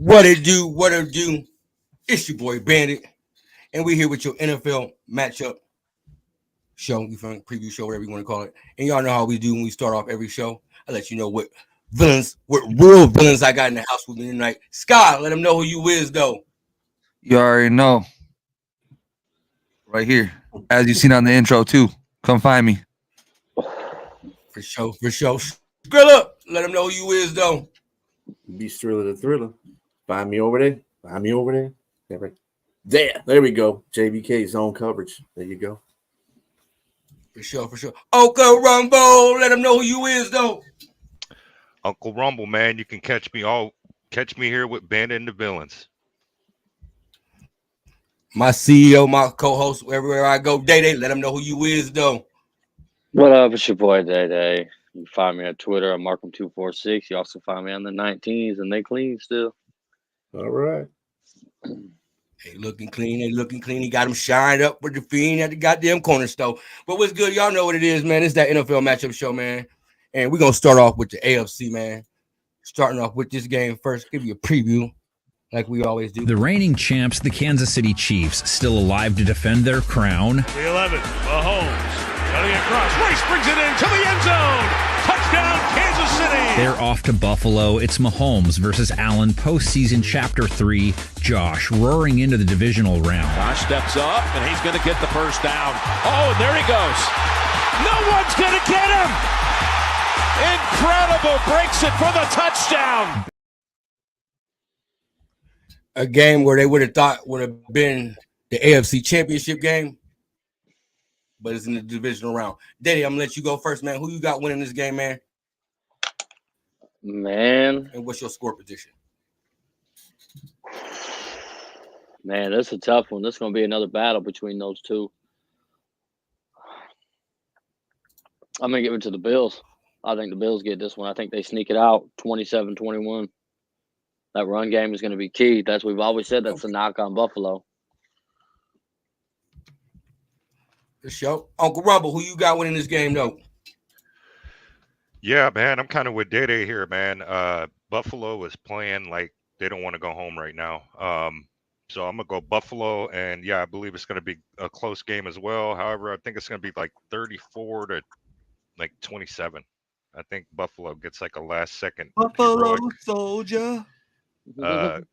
What it do? What it do? It's your boy Bandit, and we're here with your NFL matchup show, preview show, whatever you want to call it. And y'all know how we do when we start off every show. I let you know what real villains I got in the house with me tonight. Scott, let them know who you is though. You already know. Right here, as you seen on the intro too. Come find me. For sure. Skrilla, let them know who you is though. Be Thriller the Thriller. Find me over there. There we go. JBK zone coverage. There you go. For sure. Uncle Rumble, let them know who you is though. Uncle Rumble, man, you can catch me here with Bandit and the Villains. My CEO, my co-host, everywhere I go, Day, let them know who you is though. What up? It's your boy Day. You can find me on Twitter. I'm Markham246. You also find me on the 19s, and they clean still. All right. They looking clean. He got them shined up with the Fiend at the goddamn corner store. But what's good? Y'all know what it is, man. It's that NFL matchup show, man. And we're going to start off with the AFC, man. Starting off with this game first. Give you a preview like we always do. The reigning champs, the Kansas City Chiefs, still alive to defend their crown. The 11, Mahomes, cutting across. Rice brings it into the end zone. Touchdown, Kansas City. They're off to Buffalo. It's Mahomes versus Allen, postseason Chapter 3. Josh roaring into the divisional round. Josh steps up, and he's going to get the first down. Oh, and there he goes. No one's going to get him. Incredible. Breaks it for the touchdown. A game where they would have thought would have been the AFC Championship game, but it's in the divisional round. Daddy, I'm going to let you go first, man. Who you got winning this game, man? Man. And what's your score prediction? Man, this is a tough one. This is going to be another battle between those two. I'm going to give it to the Bills. I think the Bills get this one. I think they sneak it out 27-21. That run game is going to be key. That's we've always said that's a knock on Buffalo. The show. Uncle Rumble, who you got winning this game, though? Yeah, man, I'm kind of with Dede here, man. Buffalo is playing like they don't want to go home right now. So I'm going to go Buffalo, and, yeah, I believe it's going to be a close game as well. However, I think it's going to be like 34-27. I think Buffalo gets like a last-second Buffalo Soldier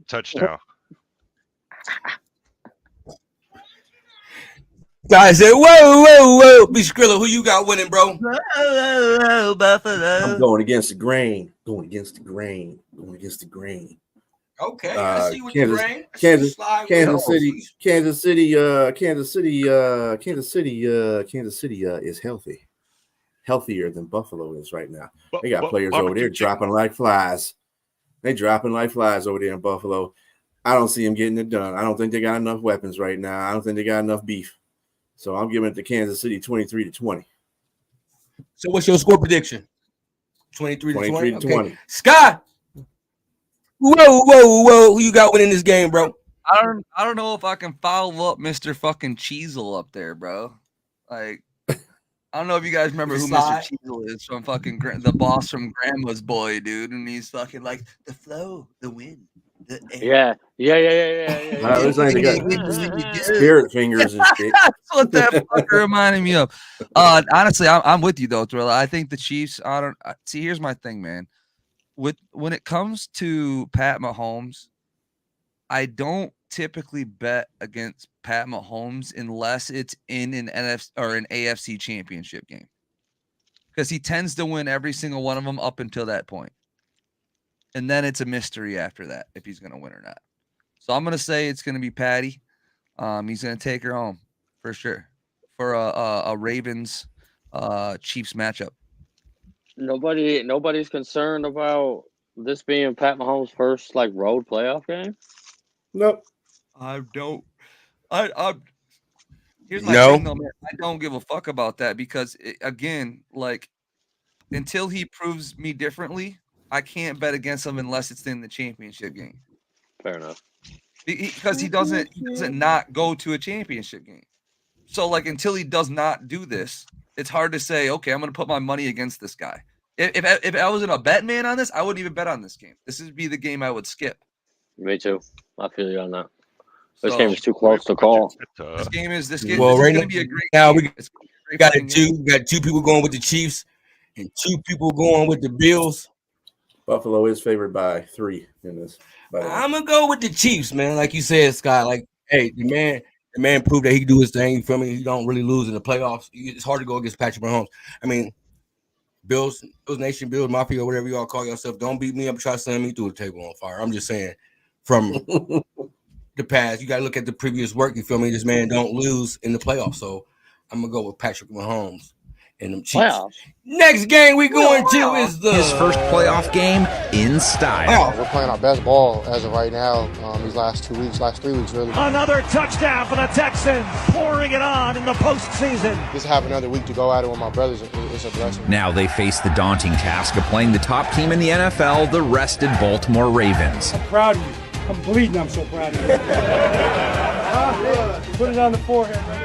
touchdown. Guys say, whoa. Be Skrilla, who you got winning, bro? Whoa, Buffalo. I'm going against the grain. Okay, I see what Kansas, the grain. Kansas City is healthier than Buffalo is right now. They got players over there dropping like flies. They dropping like flies over there in Buffalo. I don't see them getting it done. I don't think they got enough weapons right now. I don't think they got enough beef. So I'm giving it to Kansas City 23-20. So what's your score prediction? 23-20. 20. Okay. Scott. Whoa. Who you got winning this game, bro? I don't know if I can follow up Mr. fucking Cheezel up there, bro. Like, I don't know if you guys remember who Mr. Cheezel is from fucking the boss from Grandma's Boy, dude. And he's fucking like the flow, the wind, the air. Yeah. Spirit fingers and shit. That's what that fucker reminded me of. Honestly, I'm with you though, Thriller. I think the Chiefs. See. Here's my thing, man. When it comes to Pat Mahomes, I don't typically bet against Pat Mahomes unless it's in an NFC or an AFC championship game, because he tends to win every single one of them up until that point. And then it's a mystery after that if he's going to win or not. So I'm going to say it's going to be Patty. He's going to take her home for sure for a Ravens Chiefs matchup. Nobody's concerned about this being Pat Mahomes' first road playoff game. Nope. I don't. Here's my thing though, man. I don't give a fuck about that because until he proves me differently, I can't bet against him unless it's in the championship game. Fair enough. Because he doesn't not go to a championship game. So until he does not do this, it's hard to say, okay, I'm going to put my money against this guy. If I wasn't a bet man on this, I wouldn't even bet on this game. This would be the game I would skip. Me too. I feel you on that. This So, game is too close to call. This game is Well, right going to now- be a great now game. we got two people going with the Chiefs and two people going with the Bills. Buffalo is favored by 3 in this. By the way. I'm gonna go with the Chiefs, man. Like you said, Scott. Like, hey, the man proved that he can do his thing. You feel me? He don't really lose in the playoffs. It's hard to go against Patrick Mahomes. I mean, Bills Nation, Bills Mafia, whatever you all call yourself. Don't beat me up. Try to send me through a table on fire. I'm just saying, from the past, you got to look at the previous work. You feel me? This man don't lose in the playoffs, so I'm gonna go with Patrick Mahomes and them Chiefs. Playoffs. Next game we going to is His first playoff game in style. Wow. We're playing our best ball as of right now. These last 3 weeks, really. Another touchdown for the Texans, pouring it on in the postseason. Just to have another week to go at it with my brothers is a blessing. Now they face the daunting task of playing the top team in the NFL, the rested Baltimore Ravens. I'm proud of you. I'm bleeding. I'm so proud of you. Put it on the forehead, man.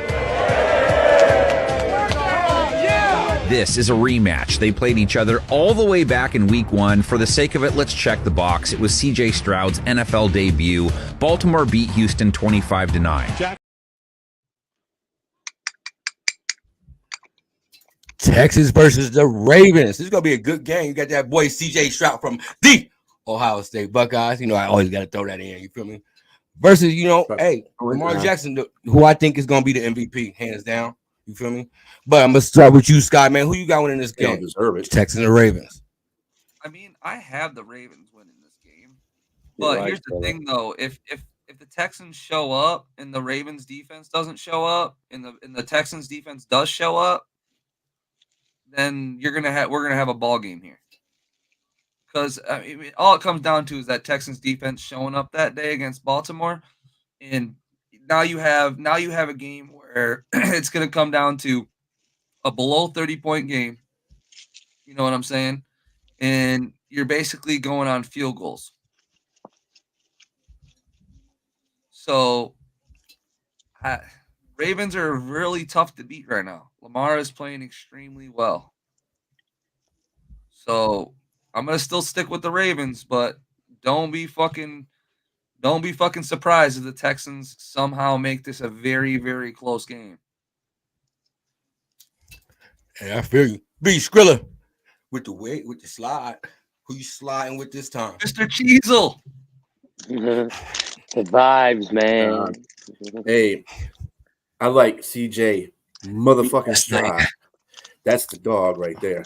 This is a rematch. They played each other all the way back in week 1. For the sake of it, let's check the box. It was C.J. Stroud's NFL debut. Baltimore beat Houston 25-9. Texas versus the Ravens. This is gonna be a good game. You got that boy C.J. Stroud from the Ohio State Buckeyes. You know, I always got to throw that in. You feel me? Versus, hey, Lamar Jackson, who I think is gonna be the MVP, hands down. You feel me? But I'm gonna start with you, Scott, man. Who you got winning this game? Don't deserve it. Texans and Ravens. I mean, I have the Ravens winning this game. But here's the thing, though: if the Texans show up and the Ravens defense doesn't show up, and the Texans defense does show up, then we're gonna have a ball game here. Because I mean, all it comes down to is that Texans defense showing up that day against Baltimore, and now you have a game where it's gonna come down to a below 30-point game. You know what I'm saying? And you're basically going on field goals. So Ravens are really tough to beat right now. Lamar is playing extremely well. So I'm gonna still stick with the Ravens, but don't be fucking surprised if the Texans somehow make this a very, very close game. Hey, I feel you. B Skrilla with the slide. Who you sliding with this time? Mr. Cheezel. The vibes, man. Hey, I like CJ motherfucking Stroud. That's the dog right there.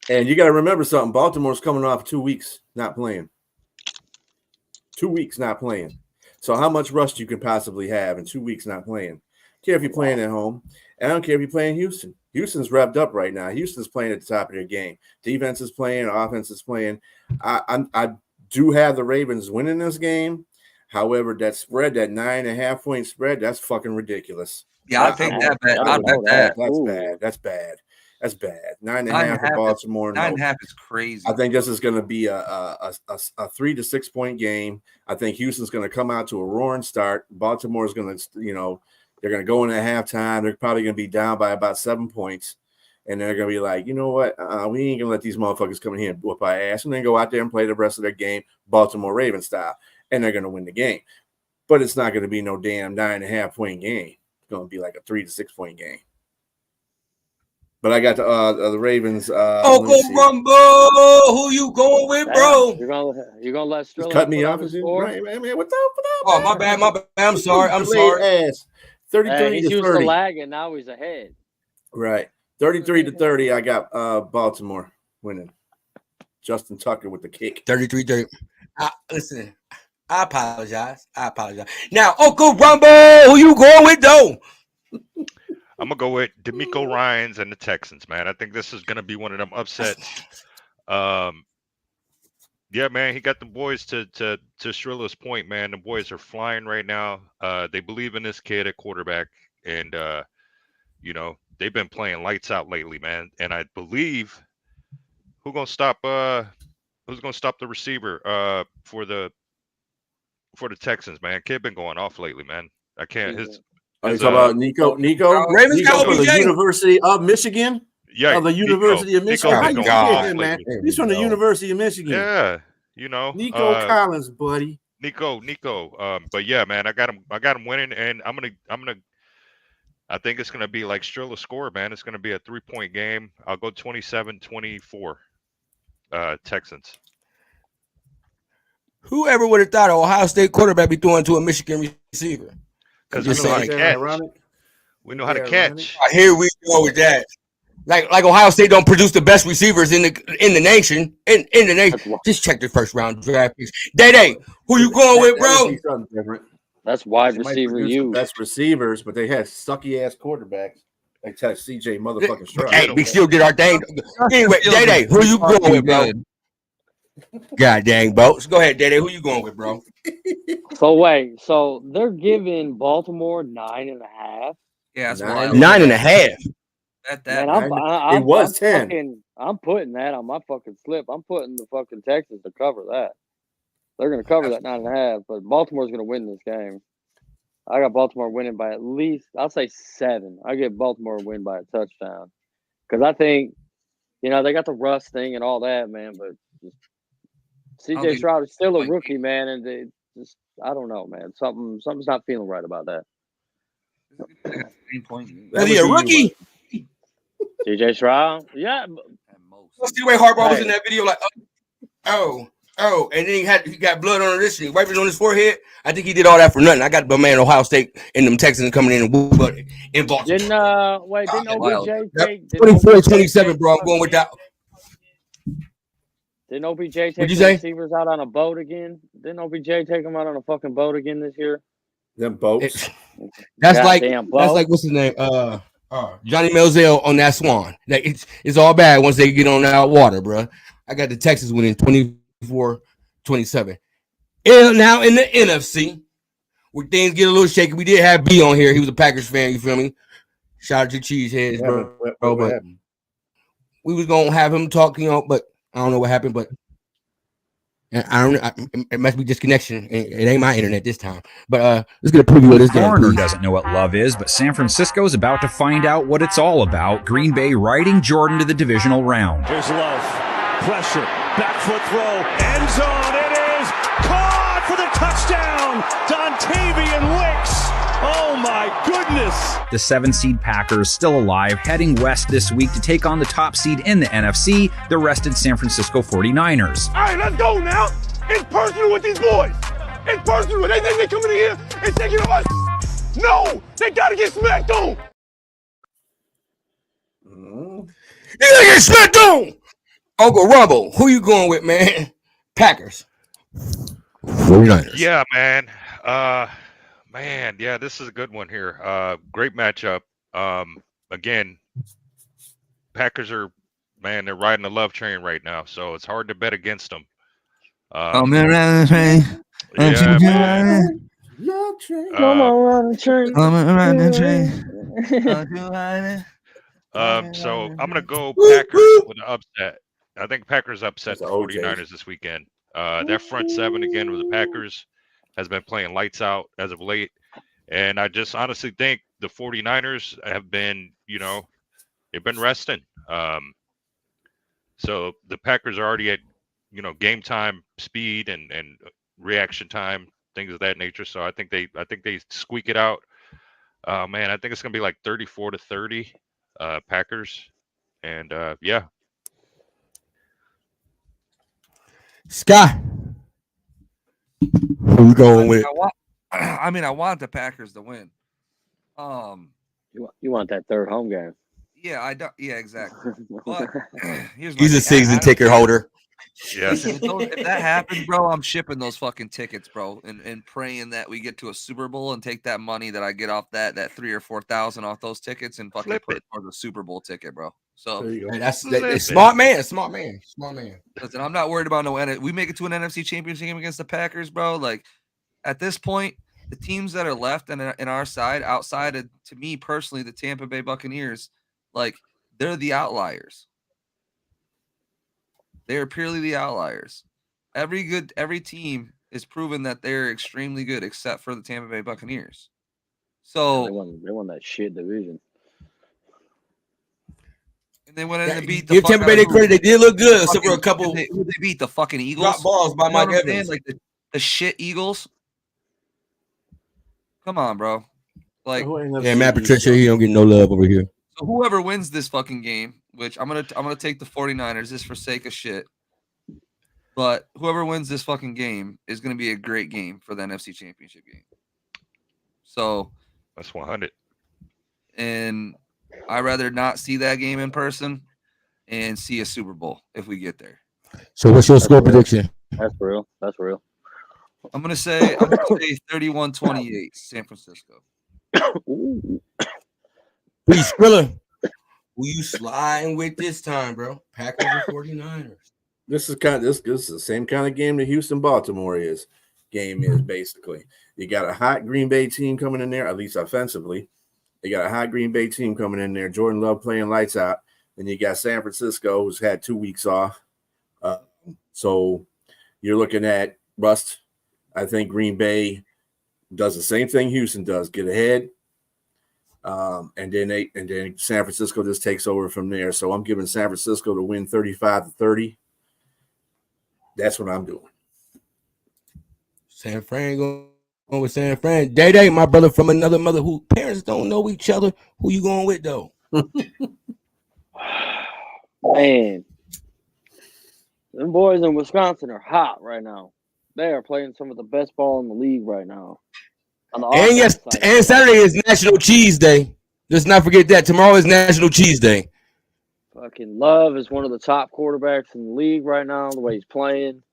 And you got to remember something. Baltimore's coming off 2 weeks not playing. 2 weeks not playing. So how much rust you can possibly have in 2 weeks not playing? I don't care if you're playing at home. And I don't care if you're playing Houston. Houston's revved up right now. Houston's playing at the top of their game. Defense is playing. Offense is playing. I do have the Ravens winning this game. However, that spread, that 9.5-point spread, that's fucking ridiculous. Yeah, I'll take that bet. I'll bet that. That's bad. That's bad. That's bad. 9.5 for Baltimore. 9.5 is crazy. I think this is going to be a 3 to 6 point game. I think Houston's going to come out to a roaring start. Baltimore is going to, they're going to go in at halftime. They're probably going to be down by about 7 points. And they're going to be like, you know what? We ain't going to let these motherfuckers come in here and whoop our ass. And then go out there and play the rest of their game Baltimore Ravens style. And they're going to win the game. But it's not going to be no damn 9.5-point game. It's going to be like a 3 to 6 point game. But I got the Ravens. Uncle Rumble, who you going with, bro? You're gonna let Strilla cut me off. Right, man. What the? Oh, my bad. I'm sorry. Ass. 33 he's to used 30. to lag, and now he's ahead. Right. 33 to 30. I got Baltimore winning. Justin Tucker with the kick. 33-30. Listen, I apologize. Now, Uncle Rumble, who you going with, though? I'm gonna go with DeMeco Ryans and the Texans, man. I think this is gonna be one of them upsets. Yeah, man, he got the boys to Strilla's point, man. The boys are flying right now. They believe in this kid at quarterback, and they've been playing lights out lately, man. And I believe who's gonna stop the receiver for the Texans, man. Kid been going off lately, man. I can't. You talking about Nico? Ravens got from the University of Michigan. Yeah, the University of Michigan. How you God. get him, man? He's from the University of Michigan. Yeah, Nico Collins, buddy. Nico. But yeah, man, I got him winning, and I think it's gonna be like Strilla score, man. It's gonna be a 3-point game. I'll go 27-24. Texans. Whoever would have thought an Ohio State quarterback be throwing to a Michigan receiver? Because we know how to catch. We know how to catch. Here we go with that. Like Ohio State don't produce the best receivers in the nation. In the nation. Just check the first round draft picks. Day, who you going with, bro? That's wide receiver you. Best receivers, but they had sucky ass quarterbacks. Like CJ motherfucking Stroud. Hey, we still did our thing. Anyway, Day, who you going with, bro? God dang, bro. Go ahead, Day. Who you going with, bro? So they're giving Baltimore 9.5. Yeah, that's 9.5. At that, man, it was 10. I'm putting that on my fucking slip. I'm putting the fucking Texans to cover that. They're going to cover that 9.5, but Baltimore's going to win this game. I got Baltimore winning by at least, I'll say 7. I get Baltimore win by a touchdown because I think, they got the rust thing and all that, man. But CJ Stroud is still a rookie, man, and they just, I don't know, man. Something's not feeling right about that. Is he a rookie? CJ Stroud, yeah. See the way Harbaugh was in that video, like, oh, and then he got blood on this and he wiped it on his forehead. I think he did all that for nothing. I got my man Ohio State and them Texans coming in and in Baltimore. Didn't OBJ take 24-27, bro? I'm going with that. Didn't OBJ take the receivers out on a boat again? Didn't OBJ take them out on a fucking boat again this year? Them boats. That's like what's his name? Johnny Manziel on that Swan. Like it's all bad once they get on that water, bro. I got the Texans winning 24-27. And now in the NFC, where things get a little shaky, we did have B on here. He was a Packers fan. You feel me? Shout out to Cheeseheads, bro. But we was gonna have him talk, but I don't know what happened. But it must be disconnection. It ain't my internet this time. But let's get a preview of this game. Foreigner doesn't know what love is, but San Francisco is about to find out what it's all about. Green Bay riding Jordan to the divisional round. Here's Love. Pressure. Back foot throw. End zone. It is caught for the touchdown. Dontavian Wicks. Oh my goodness. The 7-seed Packers, still alive, heading west this week to take on the top seed in the NFC, the rested San Francisco 49ers. All right, let's go now. It's personal with these boys. It's personal. They think they're coming in here and taking over us. No, they got to get smacked on. You gotta get smacked on. Uncle Rumble, who you going with, man? Packers. 49ers. Yeah, man. Yeah, this is a good one here. Great matchup. Again, Packers are, man, they're riding the love train right now, so it's hard to bet against them. I'm around the train. Yeah, man. Love train. Come on, the train. I'm around the train. So I'm gonna go Packers with an upset. I think Packers upset the 49ers this weekend. Their front seven again with the Packers has been playing lights out as of late. And I just honestly think the 49ers have been, they've been resting. So the Packers are already at, game time speed and reaction time, things of that nature. So I think they squeak it out. Man, I think it's gonna be like 34-30, Packers. And yeah. Sky. Who you going with? I want the Packers to win. You want that third home game? Yeah, I don't. Yeah, exactly. But he's a season ticket holder. Yes. If that happens, bro, I'm shipping those fucking tickets, bro, and praying that we get to a Super Bowl and take that money that I get off that 3,000 or 4,000 off those tickets and fucking put it for the Super Bowl ticket, bro. So that's smart man. Listen, I'm not worried about no. We make it to an NFC Championship game against the Packers, bro. Like at this point, the teams that are left in our side, outside of, to me personally, the Tampa Bay Buccaneers, like they're the outliers. They are purely the outliers. Every team is proven that they're extremely good, except for the Tampa Bay Buccaneers. So they won that shit division. And they went in and beat the Tampa Bay their credit. They did look good, except for a couple. They beat the fucking Eagles. Drop balls by Mike Evans. Like the shit Eagles. Come on, bro. Like, yeah, Matt Patricia, he don't get no love over here. So whoever wins this fucking game, which I'm gonna take the 49ers just for sake of shit. But whoever wins this fucking game is gonna be a great game for the NFC Championship game. So that's 100. And I'd rather not see that game in person and see a Super Bowl if we get there. So what's your score prediction? That's real. That's real. I'm gonna say 31-28, San Francisco. Please, Skrilla, who you sliding with this time, bro? Packers or 49ers? This is the same kind of game that Houston-Baltimore game is basically. You got a hot Green Bay team coming in there, at least offensively. You got a hot Green Bay team coming in there. Jordan Love playing lights out. Then you got San Francisco, who's had 2 weeks off. So you're looking at rust. I think Green Bay does the same thing Houston does, get ahead. And then San Francisco just takes over from there. So I'm giving San Francisco to win 35-30. That's what I'm doing. San Fran going with San Fran. Day, my brother from another mother who parents don't know each other. Who you going with though? Man, them boys in Wisconsin are hot right now. They are playing some of the best ball in the league right now. And yes, and Saturday is National Cheese Day. Let's not forget that. Tomorrow is National Cheese Day. Fucking Love is one of the top quarterbacks in the league right now, the way he's playing.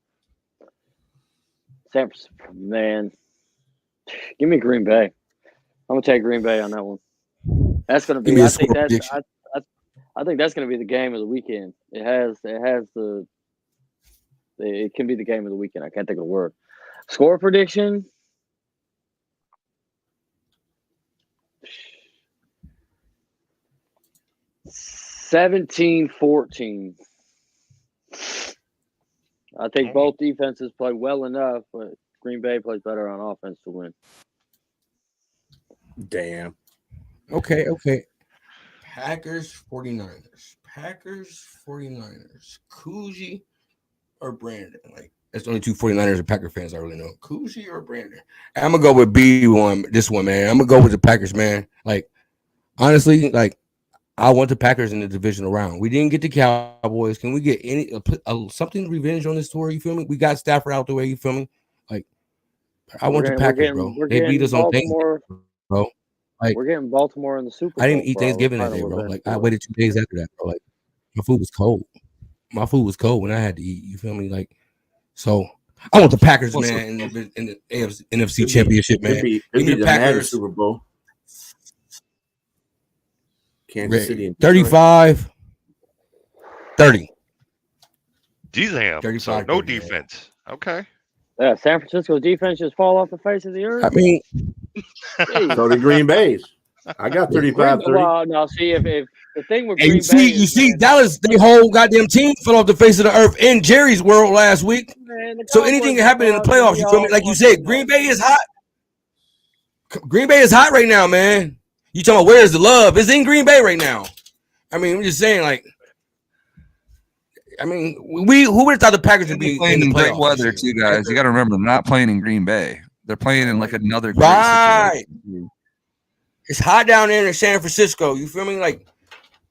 San Francisco, man. Give me Green Bay. I'm gonna take Green Bay on that one. That's gonna be. I think that's gonna be the game of the weekend. It can be the game of the weekend. I can't think of the word. Score prediction. 17-14. I think both defenses play well enough, but Green Bay plays better on offense to win. Damn. Okay. Packers, 49ers. Coogee or Brandon? Like, that's the only two 49ers and Packer fans I really know. Coogee or Brandon? I'm going to go with this one, man. I'm going to go with the Packers, man. Like, honestly, like, I want the Packers in the divisional round. We didn't get the Cowboys. Can we get something revenge on this tour? You feel me? We got Stafford out the way. You feel me? Like, I want the Packers, bro. They beat us on Thanksgiving, bro. Like, we're getting Baltimore in the Super Bowl. I didn't eat Thanksgiving that day, bro. Like, I waited 2 days after that, bro. Like, my food was cold. My food was cold when I had to eat. You feel me? Like, so I want the Packers, man, in the NFC Championship, man. It'd be the Packers Super Bowl. Kansas City 35-30. Damn. So no defense. Okay. Yeah, San Francisco's defense just fall off the face of the earth. I mean, so the Green Bay's. I got 35-30. Well, now see if the thing with Green Bay, you see, Dallas, they whole goddamn team fell off the face of the earth in Jerry's world last week. Man, so anything can happen in the playoffs. You feel me? Like you said, Green Bay is hot. Green Bay is hot right now, man. You talking about where's the love? It's in Green Bay right now. I mean, I'm just saying, like, who would have thought the Packers would be playing in great weather too, guys? You got to remember, they're not playing in Green Bay. They're playing in like another great situation. It's hot down there in San Francisco. You feel me? Like,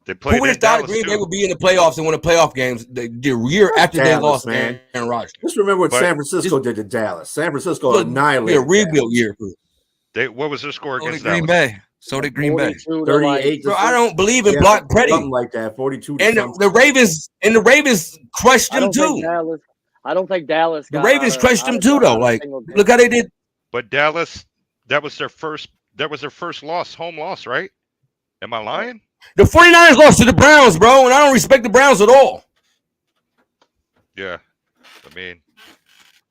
who would have thought Green Bay would be in the playoffs and win the playoff games the year after they lost Aaron Rodgers? Just remember what San Francisco did to Dallas. San Francisco annihilated. A rebuild year. What was their score against Green Bay? So did Green Bay. 38. So I don't believe in Brock Purdy. Something like that. 42. And the Ravens crushed them too. I don't think Dallas. The Ravens crushed them too, though. Like, look how they did. But Dallas, that was their first loss, home loss, right? Am I lying? The 49ers lost to the Browns, bro, and I don't respect the Browns at all. Yeah, I mean,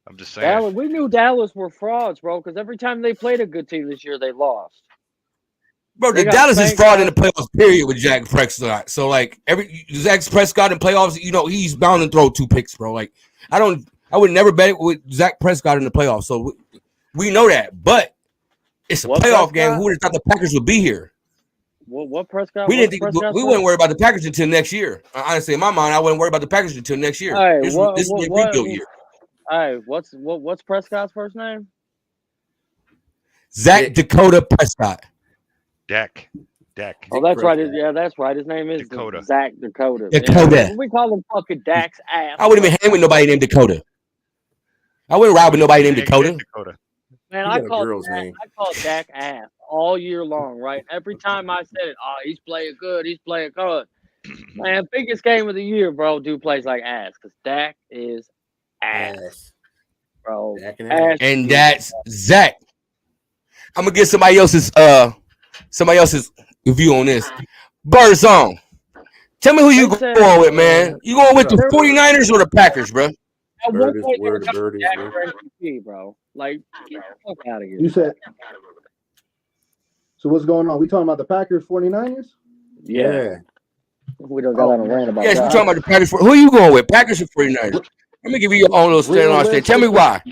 I'm just saying. We knew Dallas were frauds, bro, because every time they played a good team this year, they lost. Bro, Dallas is fraud in the playoffs, period, with Dak Prescott. So, like, Dak Prescott in playoffs, you know, he's bound to throw 2 picks, bro. Like, I would never bet it with Dak Prescott in the playoffs. So, we know that. But it's a playoff game. Who would have thought the Packers would be here? What Prescott? We wouldn't worry about the Packers until next year. Honestly, in my mind, I wouldn't worry about the Packers until next year. Right, this is a rebuild year. Hey, what's Prescott's first name? Zach Dakota Prescott. Dak. Oh, that's right. Yeah, that's right. His name is Dakota. Zach Dakota. Dakota. Yeah, we call him fucking Dak's ass. I wouldn't even hang with nobody named Dakota. I wouldn't ride with nobody named Dakota. Man, I called Dak ass all year long, right? Every time I said it, oh, he's playing good. He's playing good. Man, biggest game of the year, bro. Dude plays like ass because Dak is ass, bro. And that's Zach. I'm gonna get somebody else's review on this. Birdsong. Tell me who you going with, man. You going with the 49ers or the Packers, bro? Bird is MVP, bro. Like, get the fuck out of here. You said. So what's going on? We talking about the Packers 49ers? Yeah. We don't got on a rant about that. Yes, we're talking about the Packers. Who are you going with? Packers or 49ers? Let me give you your own little stand on stand. Tell me why.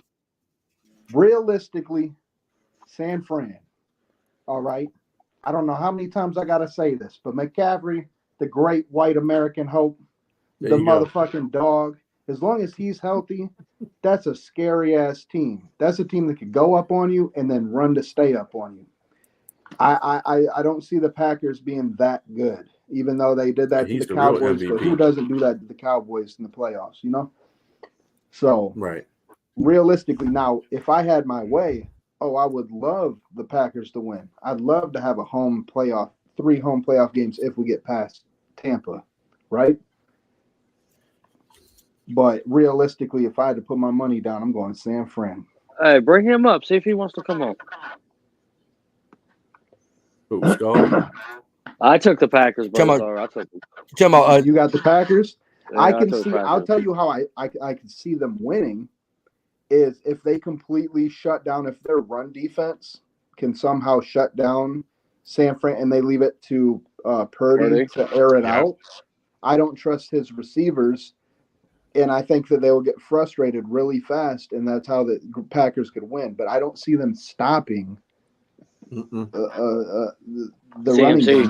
Realistically, San Fran. All right. I don't know how many times I gotta say this, but McCaffrey, the great white American hope, the motherfucking dog. As long as he's healthy, that's a scary ass team. That's a team that could go up on you and then run to stay up on you. I don't see the Packers being that good, even though they did that to the Cowboys. But who doesn't do that to the Cowboys in the playoffs, you know? So realistically, now if I had my way, I would love the Packers to win. I'd love to have 3 home playoff games if we get past Tampa, right? But realistically, if I had to put my money down, I'm going San Fran. Hey, bring him up. See if he wants to come on. I took the Packers, bro. You got the Packers? Yeah, I can see. I'll tell you how I can see them winning is if they completely shut down, if their run defense can somehow shut down San Fran and they leave it to Purdy to air it out. I don't trust his receivers. And I think that they will get frustrated really fast, and that's how the Packers could win. But I don't see them stopping the running game.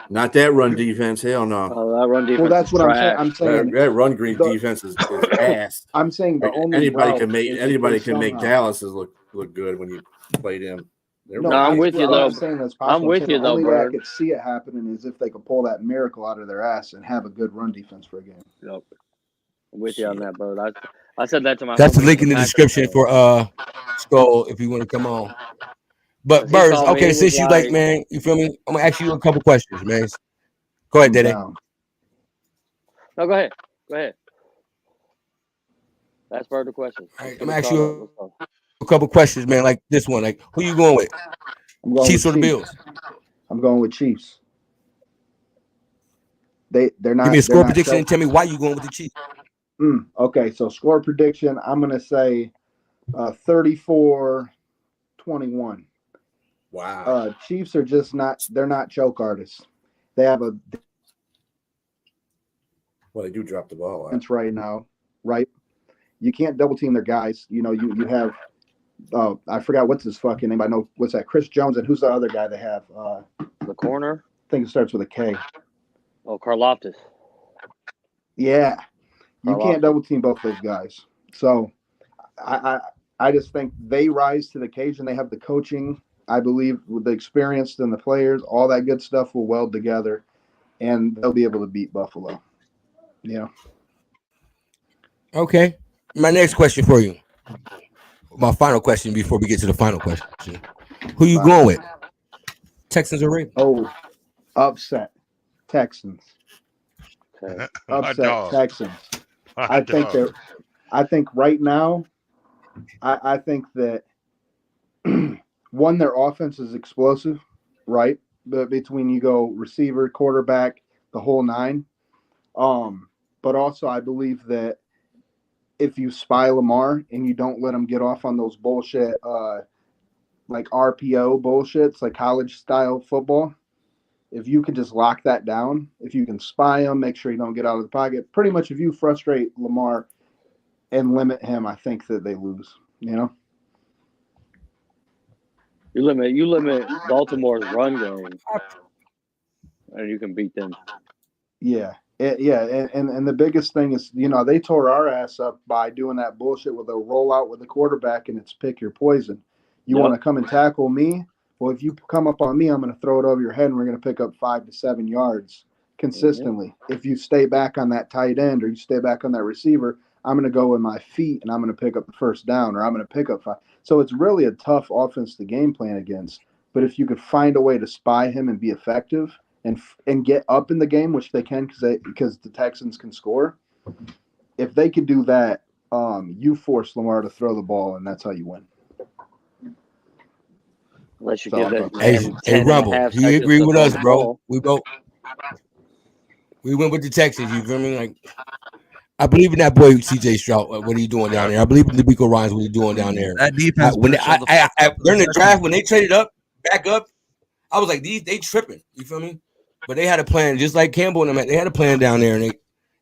Not that run defense. Hell no. That run defense. Well, that's what I'm saying. That run green defense is ass. I'm saying the only anybody can make Dallas look good when you play them. I'm with you though. I'm with you though. The only way I could see it happening is if they could pull that miracle out of their ass and have a good run defense for a game. Yep. I'm with you on that, bro. I said that to my. That's the link in the description for Skull if you want to come on. But Birds, okay, since you like, man, you feel me? I'm gonna ask you a couple questions, man. Go ahead, Dede. No, go ahead. Go ahead. That's part of the question. All right, I'm gonna ask you a couple questions, man. Like this one, like who you going with? Chiefs or the Bills? I'm going with Chiefs. They're not. Give me a score prediction and tell me why you going with the Chiefs. Okay, so score prediction, I'm going to say 34-21. Wow. Chiefs are just they're not choke artists. They have they do drop the ball. Right now, right? You can't double team their guys. You know, you have, I forgot what's his fucking name. I know, what's that? Chris Jones, and who's the other guy they have? The corner? I think it starts with a K. Oh, Karlaftis. Yeah. You can't double team both those guys. So I just think they rise to the occasion. They have the coaching, I believe, with the experience and the players, all that good stuff will weld together, and they'll be able to beat Buffalo. Yeah. Okay. My next question for you. My final question before we get to the final question. Who you going with? Texans or Ravens? Oh, upset. Texans. Okay. Upset Texans. I think right now, I think that one, their offense is explosive, right? But between you go receiver, quarterback, the whole nine. But also I believe that if you spy Lamar and you don't let him get off on those bullshit, like RPO bullshits, like college style football, if you can just lock that down, if you can spy him, make sure you don't get out of the pocket, pretty much if you frustrate Lamar and limit him, I think that they lose, you know? You limit Baltimore's run game, and you can beat them. Yeah. And the biggest thing is, they tore our ass up by doing that bullshit with a rollout with the quarterback, and it's pick your poison. You want to come and tackle me? Well, if you come up on me, I'm going to throw it over your head, and we're going to pick up 5 to 7 yards consistently. Mm-hmm. If you stay back on that tight end or you stay back on that receiver, I'm going to go with my feet, and I'm going to pick up the first down, or I'm going to pick up 5. So it's really a tough offense to game plan against. But if you could find a way to spy him and be effective and get up in the game, which they can because the Texans can score, if they could do that, you force Lamar to throw the ball, and that's how you win. Unless you give that hey Rumble, you agree with us, bro? We went with the Texans. You feel me? Like, I believe in that boy CJ Stroud. What are you doing down there? I believe in DeMeco Ryans. What are you doing down there? That defense. During the draft, when they traded back up, I was like, they tripping. You feel me? But they had a plan, just like Campbell and them. They had a plan down there, and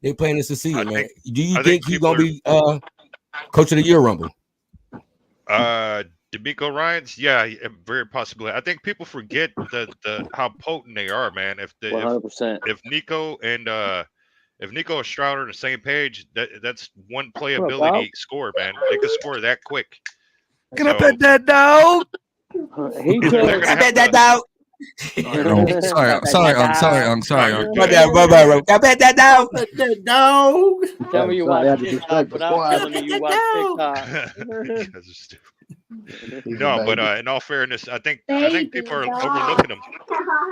they playing to succeed, man. Do you think he's gonna be coach of the year, Rumble? DeMeco Ryans, yeah, very possibly. I think people forget the how potent they are, man. 100%. If Nico and Stroud are on the same page, that's one playability score, man. They could score that quick. Can I bet that down? I bet that down. Sorry. I bet that down. No. Tell me you watch TikTok, but I'm telling you watch TikTok. No, but in all fairness, I think people are overlooking them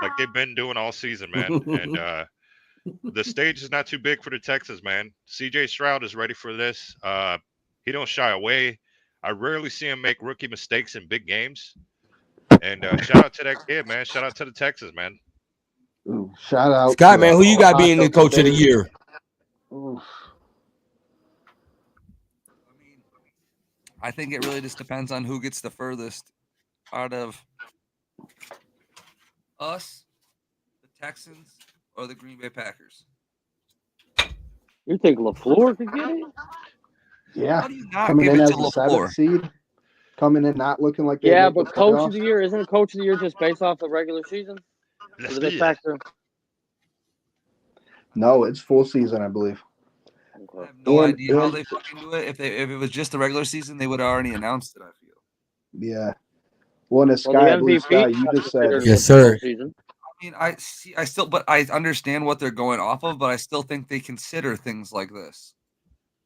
like they've been doing all season, man. And the stage is not too big for the Texans, man. CJ Stroud is ready for this. He don't shy away. I rarely see him make rookie mistakes in big games. And shout out to that kid, man. Shout out to the Texans, man. Ooh, shout out, Scott, man. Who you got being the coach of the year? Ooh. I think it really just depends on who gets the furthest out of us, the Texans, or the Green Bay Packers. You think LaFleur could get it? Yeah. How do you not coming give in it as to the LaFleur? 7th seed, coming in not looking like they yeah, but coach of the year isn't coach of the year just based off the regular season? Or does that factor? No, it's full season, I believe. I have no idea how they fucking do it. If it was just the regular season, they would have already announced it, I feel. Yeah. Well, and Sky, you just said. Yes, sir. I mean, I understand what they're going off of, but I still think they consider things like this.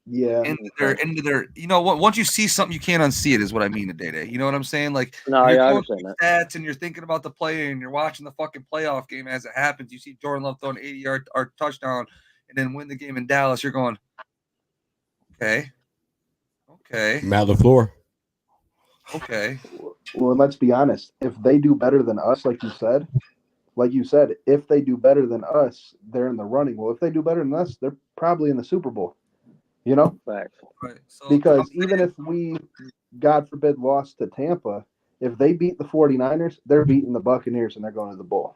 Yeah. Into their, once you see something, you can't unsee it, is what I mean today. You know what I'm saying? Like, no, you're I understand that. Stats and you're thinking about the play and you're watching the fucking playoff game as it happens. You see Jordan Love throw an 80-yard touchdown and then win the game in Dallas. You're going, okay. Matt LaFleur. Okay. Well, let's be honest. If they do better than us, like you said, if they do better than us, they're in the running. Well, if they do better than us, they're probably in the Super Bowl. Facts. Right. So because even if we, God forbid, lost to Tampa, if they beat the 49ers, they're beating the Buccaneers and they're going to the bowl.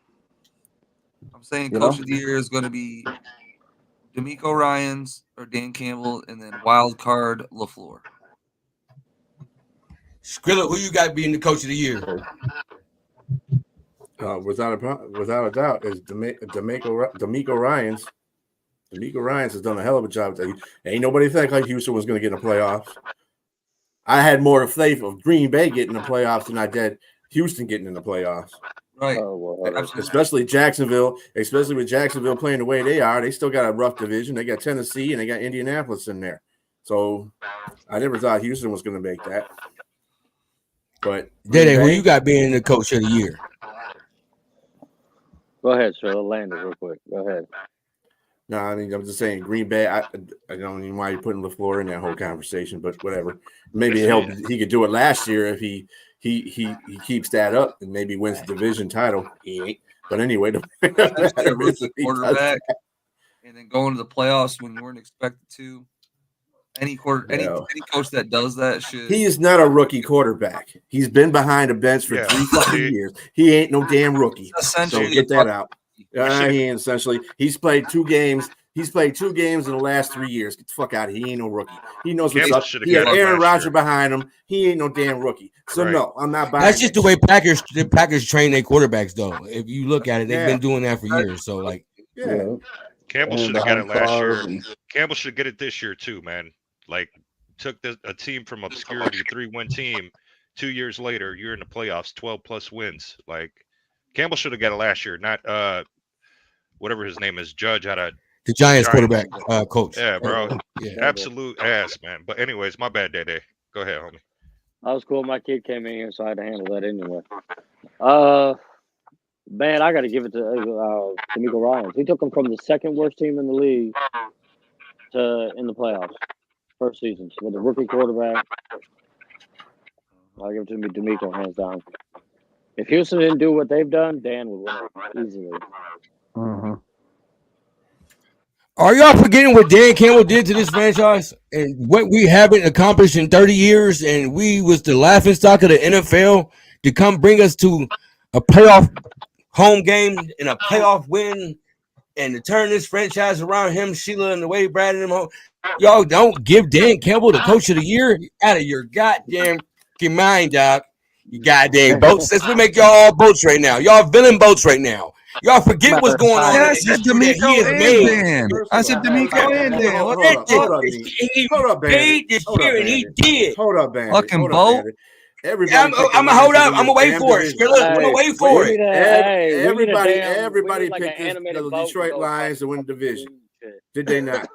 I'm saying coach of the year is going to be DeMeco Ryans or Dan Campbell, and then wild card LaFleur. Skrilla, who you got being the coach of the year? Without a doubt, is DeMeco Ryans. DeMeco Ryans has done a hell of a job. Ain't nobody think like Houston was going to get in the playoffs. I had more faith of Green Bay getting in the playoffs than I did Houston getting in the playoffs. Right. Especially Jacksonville, especially with Jacksonville playing the way they are. They still got a rough division. They got Tennessee and they got Indianapolis in there. So I never thought Houston was going to make that. But Dede, who you got being the coach of the year? Go ahead, sir. Land it real quick. Go ahead. No, I mean, I'm just saying Green Bay. I don't even why you're putting LaFleur in that whole conversation, but whatever. Maybe it helped. He could do it last year if he keeps that up and maybe wins the division title. He ain't. But anyway, quarterback, and then going to the playoffs when you weren't expected to. Any coach that does that should. He is not a rookie quarterback. He's been behind a bench for 3 fucking years. He ain't no damn rookie. So get that out. He ain't essentially. He's played 2 games. He's played 2 games in the last 3 years. Get the fuck out of here. He ain't no rookie. He knows what's up. He had Aaron Rodgers behind him. He ain't no damn rookie. So no, I'm not buying. That's just the way the Packers train their quarterbacks, though. If you look at it, they've been doing that for years. So Campbell should have got it last year. Campbell should get it this year too, man. Like, took a team from obscurity, 3-win team. 2 years later, you're in the playoffs, 12+ wins. Like, Campbell should have got it last year, not whatever his name is, Judge out of the Giants quarterback coach. Yeah, bro. Yeah. Absolute ass, man. But anyways, my bad, Day. Go ahead, homie. I was cool. My kid came in here, so I had to handle that anyway. Man, I got to give it to DeMeco Ryans. He took them from the second worst team in the league to in the playoffs. First season with a rookie quarterback. I'll give it to DeMeco, hands down. If Houston didn't do what they've done, Dan would win it easily. Mm-hmm. Are y'all forgetting what Dan Campbell did to this franchise and what we haven't accomplished in 30 years? And we was the laughingstock of the NFL to come bring us to a playoff home game and a playoff win and to turn this franchise around him, Sheila, and the way Brad and them home. Y'all don't give Dan Campbell the coach of the year out of your goddamn mind, dog. You goddamn boats. Since we make y'all all boats right now. Y'all villain boats right now. Y'all forget what's going on. I said DeMeco and Dan. I said DeMeco and Dan. Hold up, Bandit. He did. Hold up, Bandit. Fucking boat. I'm gonna hold up. I'm gonna wait for it. I'm gonna wait for it. Everybody picked the Detroit Lions to win the division. Did they not?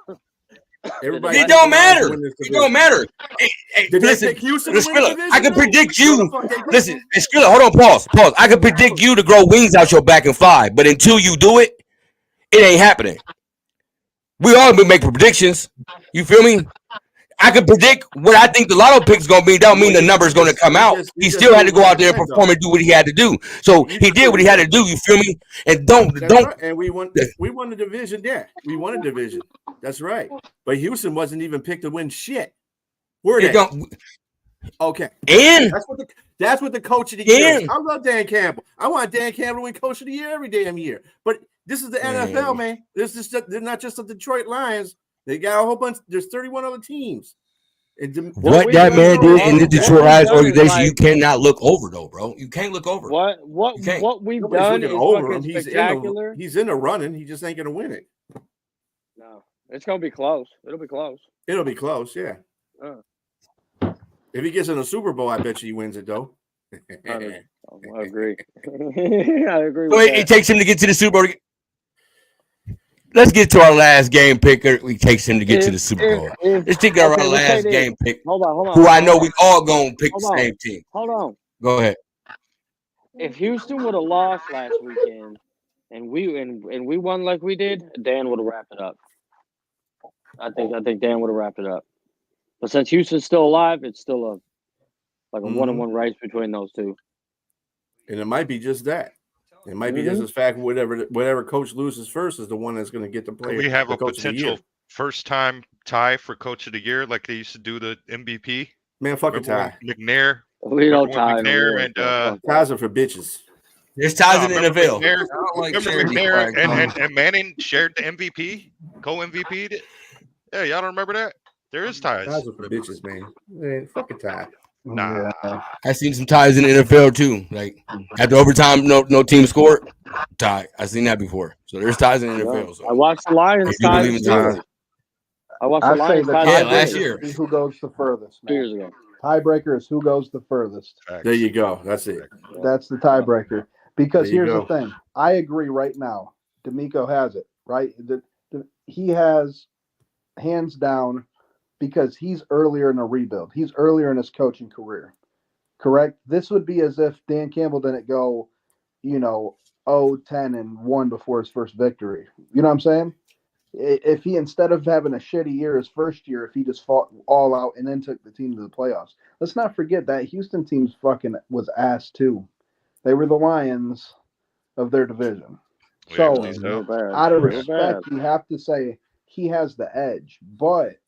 Everybody. It don't matter. It don't matter. Did they pick Houston to win the division? I can predict you. Listen, Skrilla, hold on, pause. I can predict you to grow wings out your back in 5, but until you do it, it ain't happening. We all been making predictions. You feel me? I can predict what I think the lotto pick's gonna be. Don't mean the number's gonna come out. He still had to go out there and perform and do what he had to do. So he did what he had to do. You feel me? And don't. Right. And we won the division. Yeah, we won a division. That's right. But Houston wasn't even picked to win shit. Were they? Okay. And that's what the coach of the year is. I love Dan Campbell. I want Dan Campbell to win coach of the year every damn year. But this is the NFL, man. They're not just the Detroit Lions. They got a whole bunch. There's 31 other teams. What that man did in the Detroit Lions organization, you cannot look over, though, bro. You can't look over. What we've done is over him. spectacular. He's in the running. He just ain't gonna win it. No, it's gonna be close. It'll be close. It'll be close, yeah. If he gets in a Super Bowl, I bet you he wins it, though. I agree. I agree. So it takes him to get to the Super Bowl. Let's get to our last game picker. We takes him to get to the Super Bowl. Let's take our last game pick. Hold on. Who I know we all gonna pick the same team. Hold on. Go ahead. If Houston would have lost last weekend and we won like we did, Dan would have wrapped it up. I think Dan would have wrapped it up. But since Houston's still alive, it's still a 1-1 race between those two. And it might be just that. It might be just as fact whatever coach loses first is the one that's going to get the player. We have a potential first-time tie for coach of the year, like they used to do the MVP. Man, fuck a tie. McNair. We don't tie. McNair and ties are for bitches. There's ties in the NFL. Remember McNair and Manning shared the MVP, co-MVP. Yeah, y'all don't remember that? There is ties. Ties are for bitches, man. Fuck a tie. Nah. I seen some ties in the NFL too. Like after overtime, no team scored. Tie. I seen that before. So there's ties in the NFL. So. I watched the Lions ties. I watched the Lions ties last year. Who goes the furthest? 2 years ago. Tiebreaker is who goes the furthest. There you go. That's it. That's the tiebreaker. Because here's the thing. I agree right now. DeMeco has it, right? He has hands down. Because he's earlier in a rebuild. He's earlier in his coaching career. Correct? This would be as if Dan Campbell didn't go, 0-10-1 before his first victory. You know what I'm saying? If he, instead of having a shitty year his first year, if he just fought all out and then took the team to the playoffs. Let's not forget that Houston team's fucking was ass too. They were the Lions of their division. So, out of respect, you have to say he has the edge. But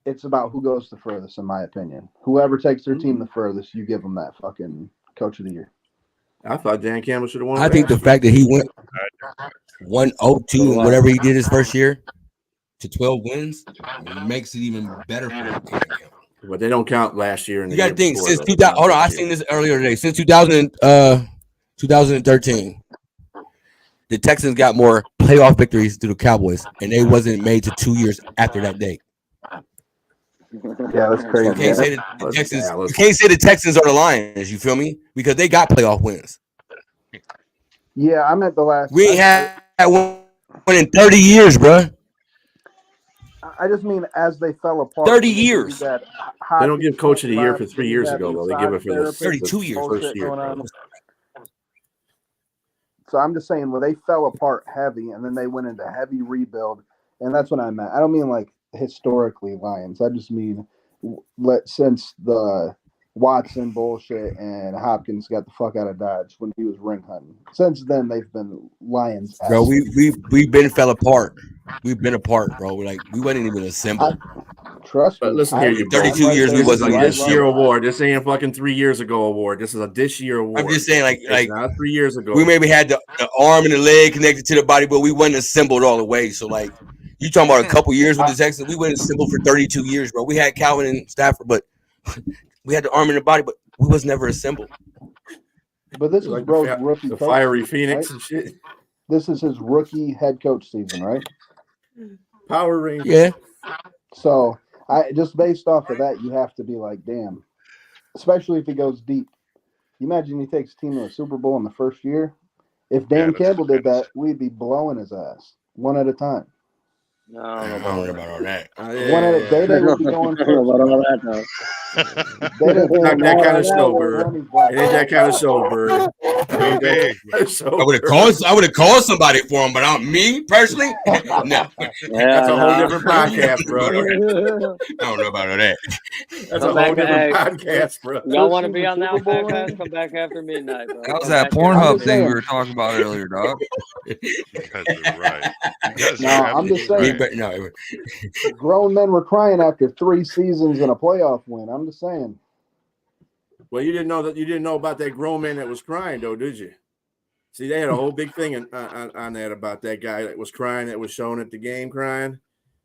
it's about who goes the furthest, in my opinion. Whoever takes their team the furthest, you give them that fucking coach of the year. I thought Dan Campbell should have won. I think the fact that he went 1-0-2 and whatever he did his first year to 12 wins makes it even better for him. But they don't count last year. You got to think since 2000. Hold on, I seen this earlier today. Since 2013, the Texans got more playoff victories to the Cowboys, and they wasn't made to 2 years after that date. Yeah, that's crazy. You can't say the Texans. You can't say the Texans are the Lions. You feel me? Because they got playoff wins. Yeah, I meant the last. We ain't had one in 30 years, bro. I just mean as they fell apart. 30 years. They don't give Coach of the Year for 3 years ago, though. They give it for the 32 years. First year. So I'm just saying, well, they fell apart heavy, and then they went into heavy rebuild, and that's what I meant. I don't mean like historically Lions. I just mean since the Watson bullshit and Hopkins got the fuck out of Dodge when he was ring hunting. Since then, they've been Lions. Bro, we've been fell apart. We've been apart, bro. Like we wasn't even assembled. Trust me. But listen here, you 32 years we wasn't a even this year award. This ain't a fucking 3 years ago award. This is a this year award. I'm just saying, like not 3 years ago. We maybe had the arm and the leg connected to the body, but we wasn't assembled all the way. So like you talking about a couple years with the Texans, we wasn't assembled for 32 years, bro. We had Calvin and Stafford, but we had the arm and the body, but we was never assembled. But this is like bro's rookie. The coach, fiery Phoenix right? and shit. This is his rookie head coach season, right? Power Rangers. Yeah. So I just based off of that, you have to be like, damn. Especially if he goes deep. You imagine he takes a team to a Super Bowl in the first year. If Dan Campbell did that, we'd be blowing his ass one at a time. No, I don't know about all that. One at a day, they would be going first. about all that though. Not that kind of show, Bird. It ain't that kind of show, Bird. I would have called somebody for him, but not me personally. No, that's a whole different podcast, bro. I don't know about all that. That's a whole different podcast, bro. Y'all want to be on that podcast? Come back after midnight, bro. That was that Pornhub thing we were talking about earlier, dog. Because you're right. No, I'm just saying. No, grown men were crying after 3 seasons and a playoff win. I'm just saying. Well, you didn't know about that grown man that was crying, though, did you? See, they had a whole big thing on that about that guy that was crying, that was shown at the game crying.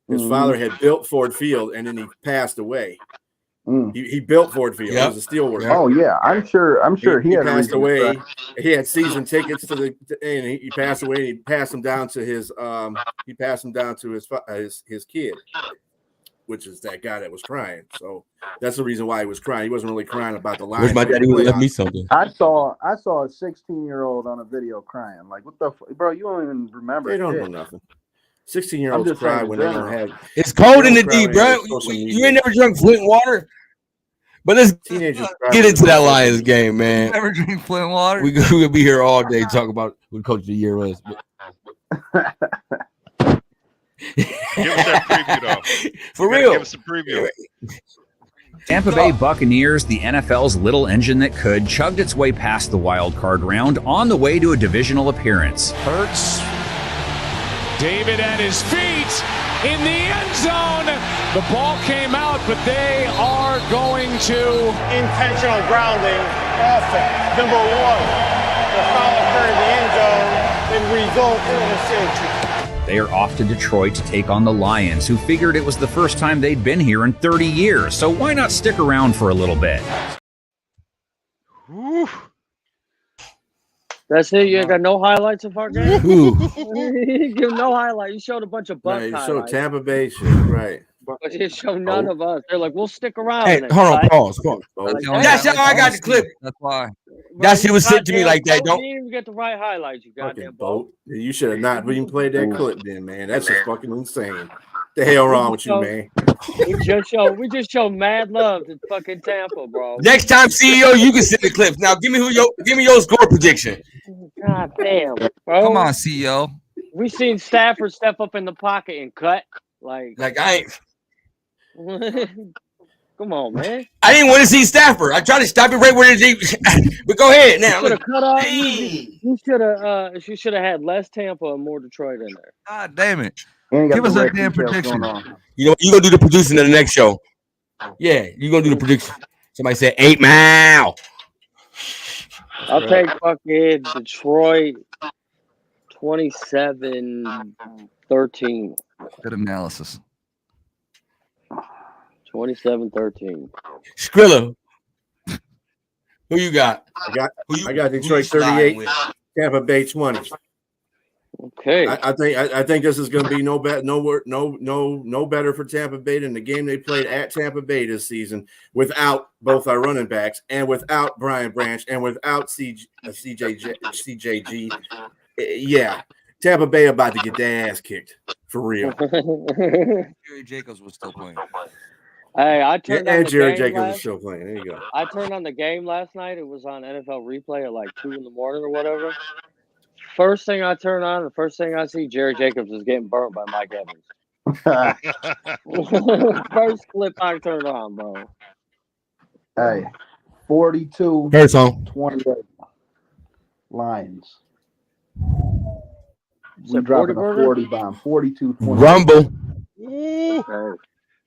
His father had built Ford Field, and then he passed away. He built Ford Field. Yep. He was a steel worker. Oh yeah, I'm sure he had passed away. He had season tickets to the, and he passed away. And he passed him down to his his kid, which is that guy that was crying. So that's the reason why he was crying. He wasn't really crying about the Lions. Where's my daddy? Would left me something. I saw a 16-year-old on a video crying. Like, what the bro? You don't even remember. They don't know nothing. 16-year-olds cry when they don't have. It's cold in the D, bro. You ain't never drunk Flint water. But let's get into that Lions game, man. Never drink Flint water. We'll be here all day talking about what Coach of the Year was. Give us that preview, though. For real. Give us a preview. Tampa Bay Buccaneers, the NFL's little engine that could, chugged its way past the wild card round on the way to a divisional appearance. Hurts. David at his feet in the end zone. The ball came out, but they are going to Intentional grounding. Offense. Number 1. The foul occurred in the end zone and result in an interception. They are off to Detroit to take on the Lions, who figured it was the first time they'd been here in 30 years, so why not stick around for a little bit? Whew. That's it. You ain't got no highlights of our game. You give no highlight. You showed a bunch of Bucs highlights. You showed Tampa Bay shit, right? But you showed none of us. They're like, we'll stick around. Hey, hold on, pause. That's how I got the clip. That's why. That shit was sent to me like that. Don't even get the right highlights, you goddamn boat. You should have not even played that clip then, man. That's just fucking insane. The hell wrong with you, man? We just show mad love to fucking Tampa, bro. Next time, CEO, you can send the clips. Now, give me your score prediction. God damn, bro. Come on, CEO. We seen Stafford step up in the pocket and cut. Like I ain't. Come on, man. I didn't want to see Stafford. I tried to stop it right where it. But go ahead now. You should have cut off. You should have had less Tampa and more Detroit in there. God damn it. Give us a damn prediction. You know, you're going to do the producing of the next show. Yeah, you're going to do the prediction. Somebody said 8 Mile. I'll take fucking Detroit 27-13. Good analysis. 27-13. Skrilla. Who you got? I got Detroit 38, Tampa Bay 20. Okay. I think this is going to be no better for Tampa Bay than the game they played at Tampa Bay this season without both our running backs and without Brian Branch and without CJG. Yeah, Tampa Bay about to get their ass kicked for real. Jerry Jacobs was still playing. Hey, I turned on the Jerry game Jacobs last, is still playing. There you go. I turned on the game last night. It was on NFL replay at like 2 in the morning or whatever. First thing I turn on, the first thing I see, Jerry Jacobs is getting burnt by Mike Evans. First clip I turned on, bro. Hey, 42 First song. 28 Lions. We Said dropping 40 a 40 bomb. 42 28. Rumble. Ooh.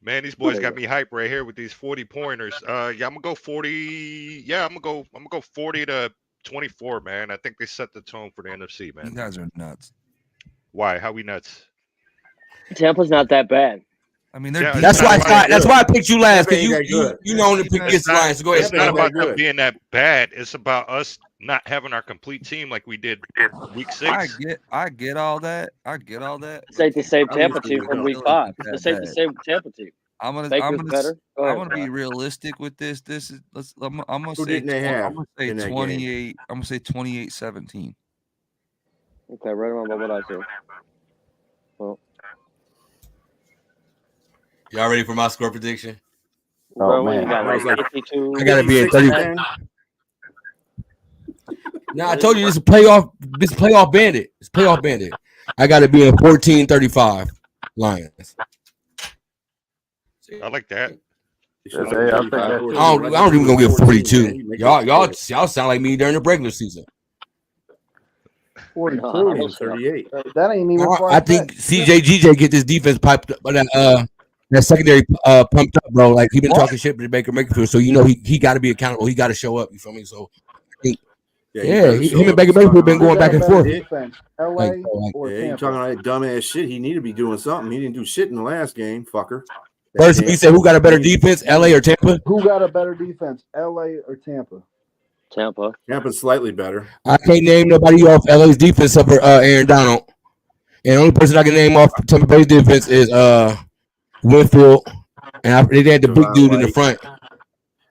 Man, these boys got me hyped right here with these 40 pointers. Yeah, I'm gonna go 40. Yeah, I'm gonna go 40 to 24, man. I think they set the tone for the NFC, man. You guys are nuts. Why? How we nuts? Tampa's not that bad. I mean, Yeah, That's why I picked you last, That because ain't that you know to pick this Lions. So go ahead. It's not That about ain't that them being that bad. It's about us not having our complete team like we did week 6. I get all that. This ain't the same I Tampa really team from don't week feel 5. like This that ain't the bad. same Tampa team. I'm gonna Baker's better. Go ahead, I'm gonna be Brian. realistic with this. I'm gonna Who say didn't they have I'm gonna say in that game? 28. I'm gonna say 28-17. Okay, right around about what I said. Well, Y'all ready for my score prediction? bro, what man. you got? I was Like like, 52. I gotta be at 36 30. and 10. No, I told you this is playoff. This is playoff bandit. It's playoff bandit. I got to be in 14-35 Lions. I like that. I don't even gonna get 42. Y'all sound like me during the regular season. 42. No, 38. That ain't even far. I think CJGJ get this defense piped up, but that secondary pumped up, bro. Like he been talking shit to Baker Mayfield, so you know he got to be accountable. He got to show up. You feel me? So him and Baker Mayfield been going back and forth. Defense, LA or Yeah, you Tampa? talking like dumbass shit. He need to be doing something. He didn't do shit in the last game, fucker. First, we said who got a better defense, LA or Tampa? Who got a better defense, LA or Tampa? Tampa. Tampa's slightly better. I can't name nobody off LA's defense except for Aaron Donald. And the only person I can name off Tampa Bay's defense is Winfield. And they had the big dude in the front.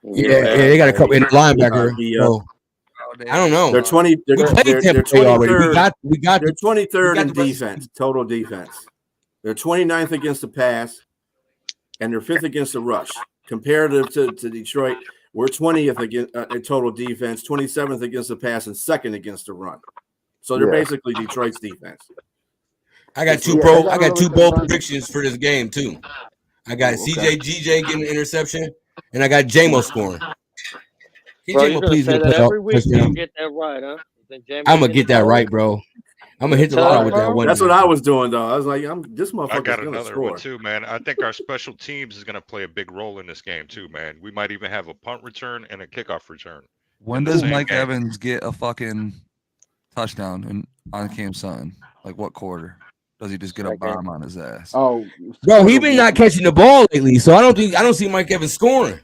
Yeah, they got a couple in the linebacker. So, I don't know. They're 20. We played Tampa Bay already. We got. They're 23rd in the best defense, total defense. They're 29th against the pass, and they're 5th against the rush. Comparative to Detroit, we're 20th against total defense, 27th against the pass, and 2nd against the run. So they're basically Detroit's defense. I got two bold predictions for this game too. I got CJGJ getting an interception, and I got JMO scoring. Bro, you're gonna say that every week. You get that right, huh? I'm gonna get that right, bro. I'm gonna hit the lotto with that one. That's what I was doing, though. I was like, this motherfucker's I got gonna another score. one too, man. I think our special teams is gonna play a big role in this game too, man. We might even have a punt return and a kickoff return. When does Mike Evans get a fucking touchdown on Cam Sutton? Like what quarter? Does he just get a bomb on his ass? Oh, bro, he been not catching the ball lately, so I don't see Mike Evans scoring.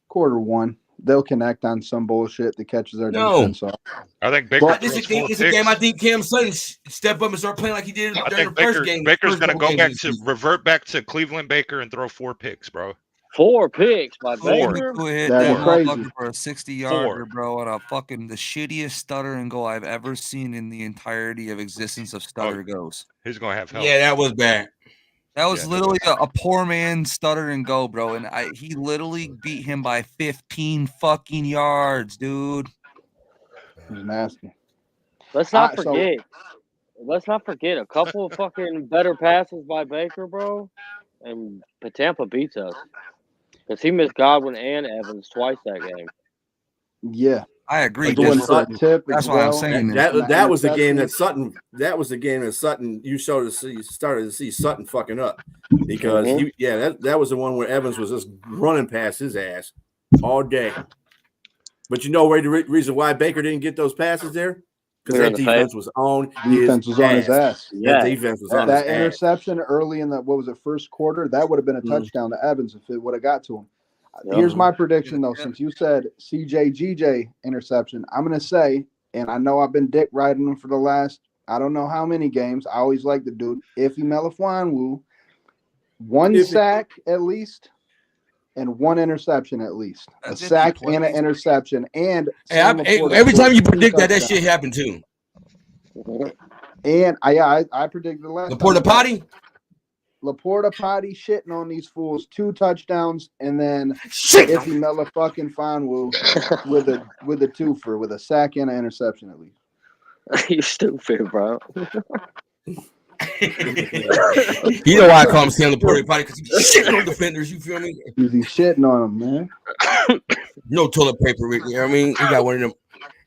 Quarter 1. They'll connect on some bullshit that catches their defense off. I think Baker. This is a game. I think Cam Sutton step up and start playing like he did during the first game. Baker's gonna revert back to Cleveland Baker and throw 4 picks, bro. 4 picks by Baker. That's crazy for a 60-yarder, bro, on a fucking the shittiest stutter and go I've ever seen in the entirety of existence of stutter goes. He's gonna have help. Yeah, that was bad. That was literally a poor man stutter and go, bro, and he literally beat him by 15 fucking yards, dude. It was nasty. Let's not forget. Let's not forget a couple of fucking better passes by Baker, bro, and Tampa beats us. Because he missed Godwin and Evans twice that game. Yeah, I agree. That's why I'm saying that was the game that Sutton. That was the game that Sutton. You started to see Sutton fucking up because that was the one where Evans was just running past his ass all day. But you know where the reason why Baker didn't get those passes there? Because that defense was on his ass. Yeah, that defense was on his ass. That interception early in the first quarter, that would have been a touchdown to Evans if it would have got to him. Here's my prediction, though. Since you said CJGJ interception, I'm going to say, and I know I've been dick riding him for the last, I don't know how many games. I always like the dude. Iffy Melifonwu, one sack at least, and one interception at least. A sack and an interception. And every time you predict that shit happened too. And I predicted the last Laporta Potty. Laporta Potty shitting on these fools, 2 touchdowns, and then Iffy Melifonwu with a twofer, with a sack and an interception at least. You stupid, bro. You know why I call him Sam Laporta Potty? Because he's shitting on defenders. You feel me? He's shitting on them, man. No toilet paper. You know what I mean? You got one of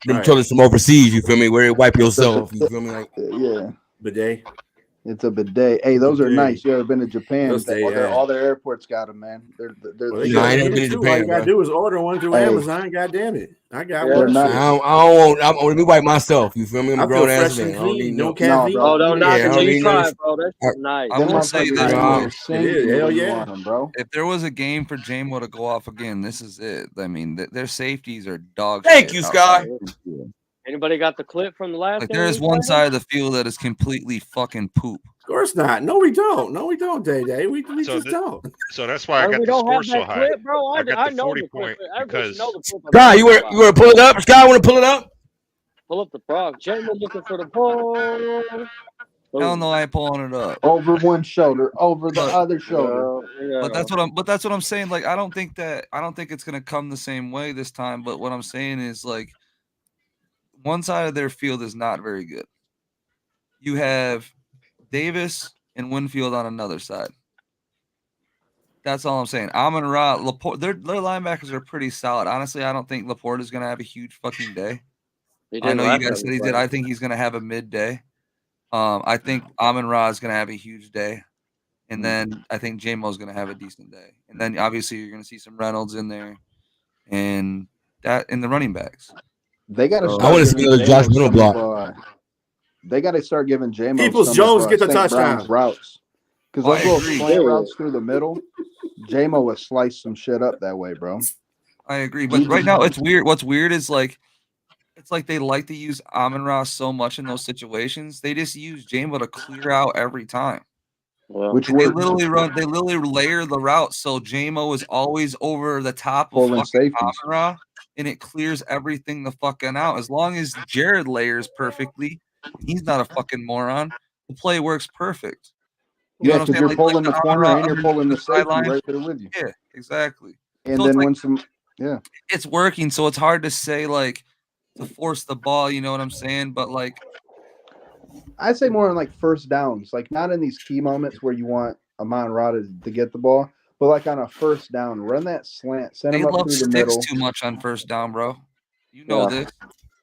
them toilets from overseas. You feel me? Where you wipe yourself. You feel me? Like yeah, bidet. It's a bidet. Hey, those are nice. You ever been to Japan? All their airports got them, man. I ain't been to Japan. All you gotta do is order one through Amazon. God damn it, I got one. Nice. I want to wipe myself. You feel me? I'm a grown ass man. I don't need no caffeine. Oh, don't knock it till you try it, bro. That's nice. I will say that. Hell yeah, bro. If there was a game for J-Mo to go off again, this is it. I mean, their safeties are dog. Thank you, Sky. Anybody got the clip from the last game? There is one side of the field that is completely fucking poop. Of course not. No, we don't. Day. We just don't. So that's why I got the score so high. Clip, bro. I got the know 40 the point clip. because Sky, you want to pull it up? Sky, want to pull it up? Pull up the frog. J-Mo looking for the ball. Hell no, I ain't pulling it up. Over one shoulder, over the other shoulder. But that's what I'm saying. Like, I don't think it's gonna come the same way this time. But what I'm saying is, like, one side of their field is not very good. You have Davis and Winfield on another side. That's all I'm saying. Amon-Ra, Laporte, their linebackers are pretty solid. Honestly, I don't think Laporte is gonna have a huge fucking day. I know you guys said he did. I think he's gonna have a midday. I think Amon-Ra is gonna have a huge day, and then I think J-Mo's gonna have a decent day. And then obviously you're gonna see some Reynolds in there, and that in the running backs. They got to. I want to see another Josh Middle block. They got to start giving J-Mo Peoples Jones get the touchdown routes, because those little slant routes through the middle, J-Mo would slice some shit up that way, bro. I agree, but right now it's weird. What's weird is like, it's like they like to use Amon-Ra so much in those situations. They just use J-Mo to clear out every time. Yeah. Which they literally layer the route so J-Mo is always over the top of fucking Amon-Ra, and it clears everything the fucking out. As long as Jared layers perfectly, he's not a fucking moron. The play works perfect. Yeah, because you're pulling the corner and you're pulling the safety right there with you. Yeah, exactly. And then it's working, so it's hard to say like to force the ball. You know what I'm saying? But like, I'd say more on like first downs, like not in these key moments where you want Amon-Ra to get the ball. But like on a first down, run that slant, send them up through the middle. Too much on first down, bro. You know this.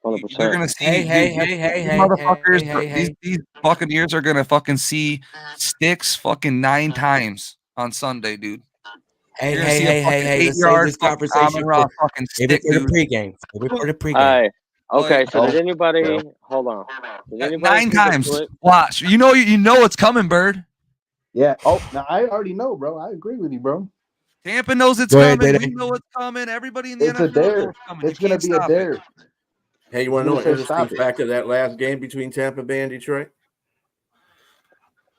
100%. They're gonna see these Buccaneers are gonna fucking see sticks fucking 9 times on Sunday, dude. Hey, 8-yard this conversation for the pregame. Hey, okay, so did anybody hold on? Did anybody 9 times. Watch. You know it's coming, Bird. Yeah. Oh, now I already know, bro. I agree with you, bro. Tampa knows it's coming. We know it's coming. Everybody in the NFL a dare. Coming. It's going to be a dare. Hey, you want to know an interesting fact of that last game between Tampa Bay and Detroit?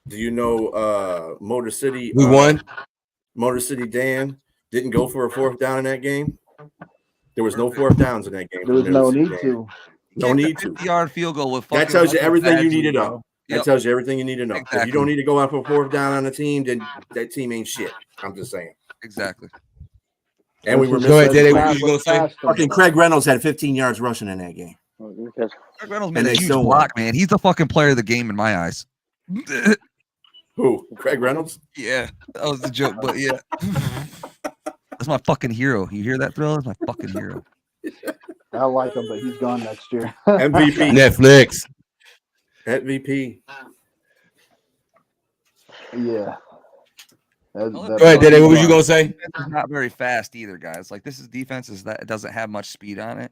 Do you know Motor City? We won. Motor City Dan didn't go for a 4th down in that game. There was no 4th downs in that game. There was no need to. No need to. 50-yard field goal with that tells you everything you need to know. That tells you everything you need to know. Exactly. If you don't need to go out for a 4th down on the team, then that team ain't shit. I'm just saying. Exactly. And we were missing. Fucking Craig Reynolds had 15 yards rushing in that game. Craig Reynolds made a huge block, man. He's the fucking player of the game in my eyes. Who? Craig Reynolds? Yeah, that was the joke, but yeah. That's my fucking hero. You hear that, Thrill? That's my fucking hero. I like him, but he's gone next year. MVP. Netflix. MVP. Yeah. Go ahead, Dede. What was you gonna say? It's not very fast either, guys. Like this is defenses that doesn't have much speed on it.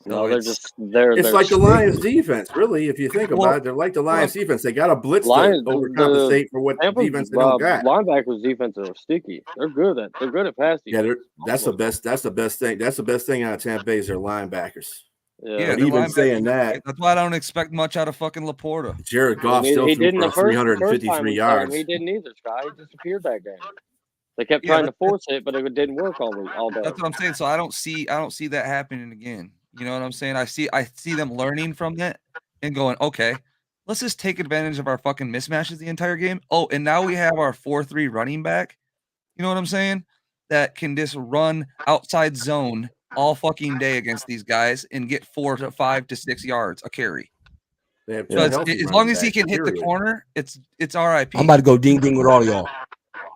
So no, they're It's like the Lions defense, really. If you think about it, they're like the Lions defense. They got a blitz to overcompensate for what defense they don't got. Linebackers defense are sticky. They're good at pass defense. Yeah, that's the best thing. That's the best thing out of Tampa Bay is their linebackers. Yeah, but even saying that, that's why I don't expect much out of fucking Laporta. Jared Goff still threw for 353 yards. He didn't either, Sky. He disappeared that game. They kept trying to force it, but it didn't work all day. That's what I'm saying. So I don't see that happening again. You know what I'm saying? I see them learning from that and going, okay, let's just take advantage of our fucking mismatches the entire game. Oh, and now we have our 4-3 running back. You know what I'm saying? That can just run outside zone all fucking day against these guys and get 4 to 5 to 6 yards a carry. So as long as he can hit the corner, it's RIP. I'm about to go ding ding with all y'all.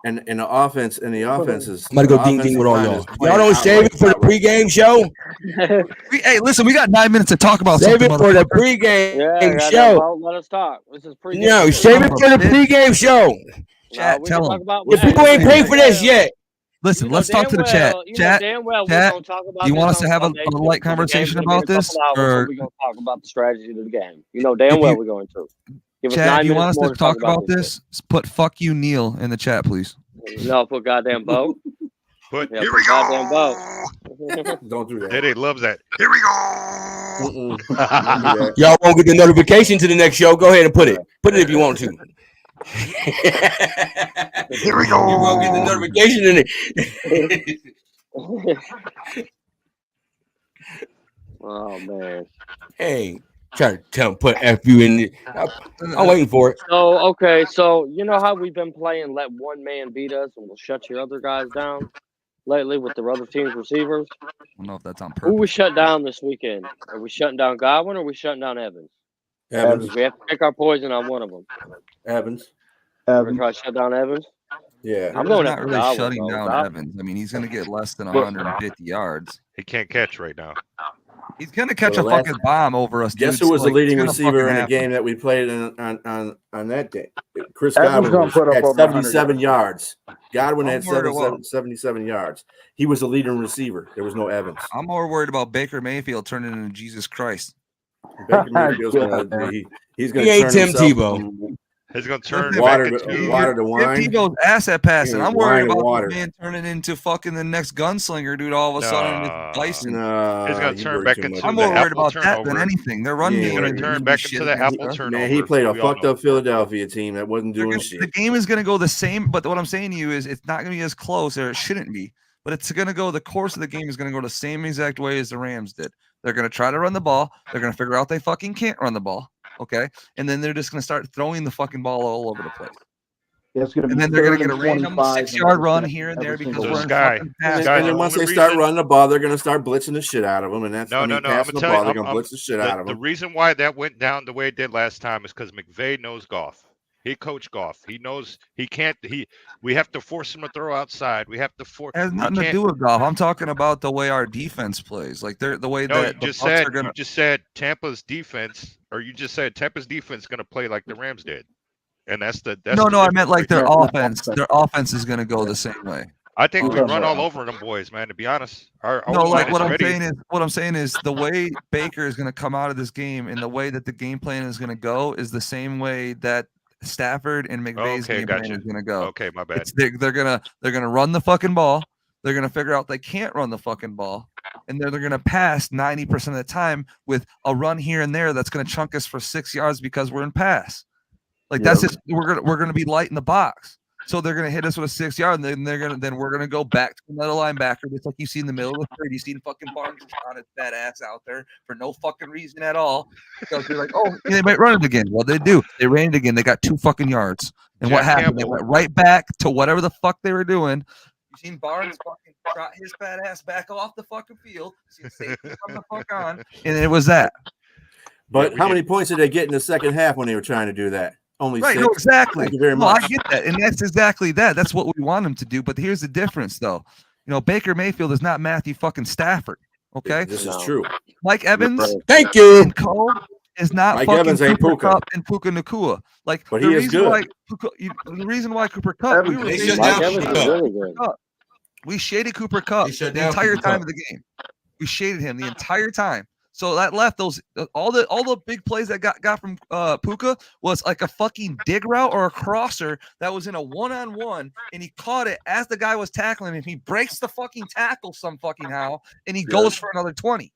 And the offense is. I'm about to go ding ding with all y'all. Y'all don't save it for the pregame show. Hey, listen, we got 9 minutes to talk about save something. Save it for the pregame show. Let us talk. This is pregame. No, save it for the pregame show. Chat, tell them. The people ain't paid for this yet. Listen, let's talk to the chat. Chat, do you want us to have a light conversation about this? Or we're going to talk about the strategy of the game. You know damn well we're going to. Chat, you want us to talk about this? Put "fuck you, Neil" in the chat, please. No, put goddamn Bo. Here we go. Goddamn Bo. Don't do that. Dede loves that. Here we go. Y'all won't get the notification to the next show. Go ahead and put it. Put it if you want to. Here we go. You won't get the notification in it. Oh man. Hey. Try to tell him put FU in it. I'm waiting for it. So you know how we've been playing let one man beat us and we'll shut your other guys down lately with the other team's receivers? I don't know if that's on purpose. Who we shut down this weekend? Are we shutting down Godwin or are we shutting down Evans? Evans. We have to pick our poison on one of them. Evans. We're going to try to shut down Evans? Yeah. I'm going not really Godwin, shutting down Evans. I mean, he's going to get less than 150 yards. He can't catch right now. He's going to catch a fucking bomb over us. Guess who was the leading receiver in the game that we played on that day? Chris Godwin had 77 yards. Godwin had 77 yards. He was the leading receiver. There was no Evans. I'm more worried about Baker Mayfield turning into Jesus Christ. Baker Mayfield's he's going to ain't turn Tim Tebow. He's going to turn water to wine. Tim Tebow's asset passing. I'm worried about water. this man turning into fucking the next gunslinger, dude. All of a sudden, it's Bison. He's going to turn back into I'm more worried about that than anything. They're running. He's going to turn back into the apple turnover. Man, he played a fucked up Philadelphia team that wasn't doing shit. The game is going to go the same, but what I'm saying to you is it's not going to be as close, or it shouldn't be. But it's going to go. The course of the game is going to go the same exact way as the Rams did. They're going to try to run the ball. They're going to figure out they fucking can't run the ball. Okay, and then they're just going to start throwing the fucking ball all over the place. Yeah, and then they're going to get a random 6-yard run here and there because we're in fucking pass. And then once they start running the ball, they're going to start blitzing the shit out of them. And that's passing the ball, they're going to blitz the shit out of them. The reason why that went down the way it did last time is because McVay knows Goff. He coached Goff. He knows he can't. We have to force him to throw outside. We have to force. It has nothing to do with Goff. I'm talking about the way our defense plays. Like the way that you just said Tampa's defense, or you just said Tampa's defense is going to play like the Rams did, and that's I meant like their offense. Their offense is going to go the same way. I think we run all over them boys, man. To be honest, what I'm saying is the way Baker is going to come out of this game and the way that the game plan is going to go is the same way that Stafford and McVay's game plan is going to go. Okay, my bad. They're gonna run the fucking ball. They're gonna figure out they can't run the fucking ball, and they're gonna pass 90% of the time with a run here and there that's gonna chunk us for 6 yards because we're in pass. Like that's just we're gonna be light in the box. So they're gonna hit us with a 6 yard, and then we're gonna go back to another linebacker, just like you see in the middle of the third. You seen fucking Barnes on his fat ass out there for no fucking reason at all. Because they're like, oh, they might run it again. Well, they do. They ran it again. They got 2 fucking yards. And what happened? They went right back to whatever the fuck they were doing. You seen Barnes fucking trot his fat ass back off the fucking field. You seen safety come the fuck on, and it was that. But how many points did they get in the second half when they were trying to do that? Only right, 6. no, exactly. Thank you very much. I get that, and that's exactly that. That's what we want him to do. But here's the difference, though. You know, Baker Mayfield is not Matthew fucking Stafford. Okay, this is true. Mike Evans, thank you. And Cole is not Mike fucking Evans ain't Cooper Puka. Kupp and Puka Nakua. Like, but he is good. The reason why Cooper Kupp, we shaded Cooper Kupp the entire time of the game. We shaded him the entire time. So that left those all the big plays that got from Puka was like a fucking dig route or a crosser that was in a one-on-one, and he caught it as the guy was tackling him. He breaks the fucking tackle some fucking how, and he goes for another 20.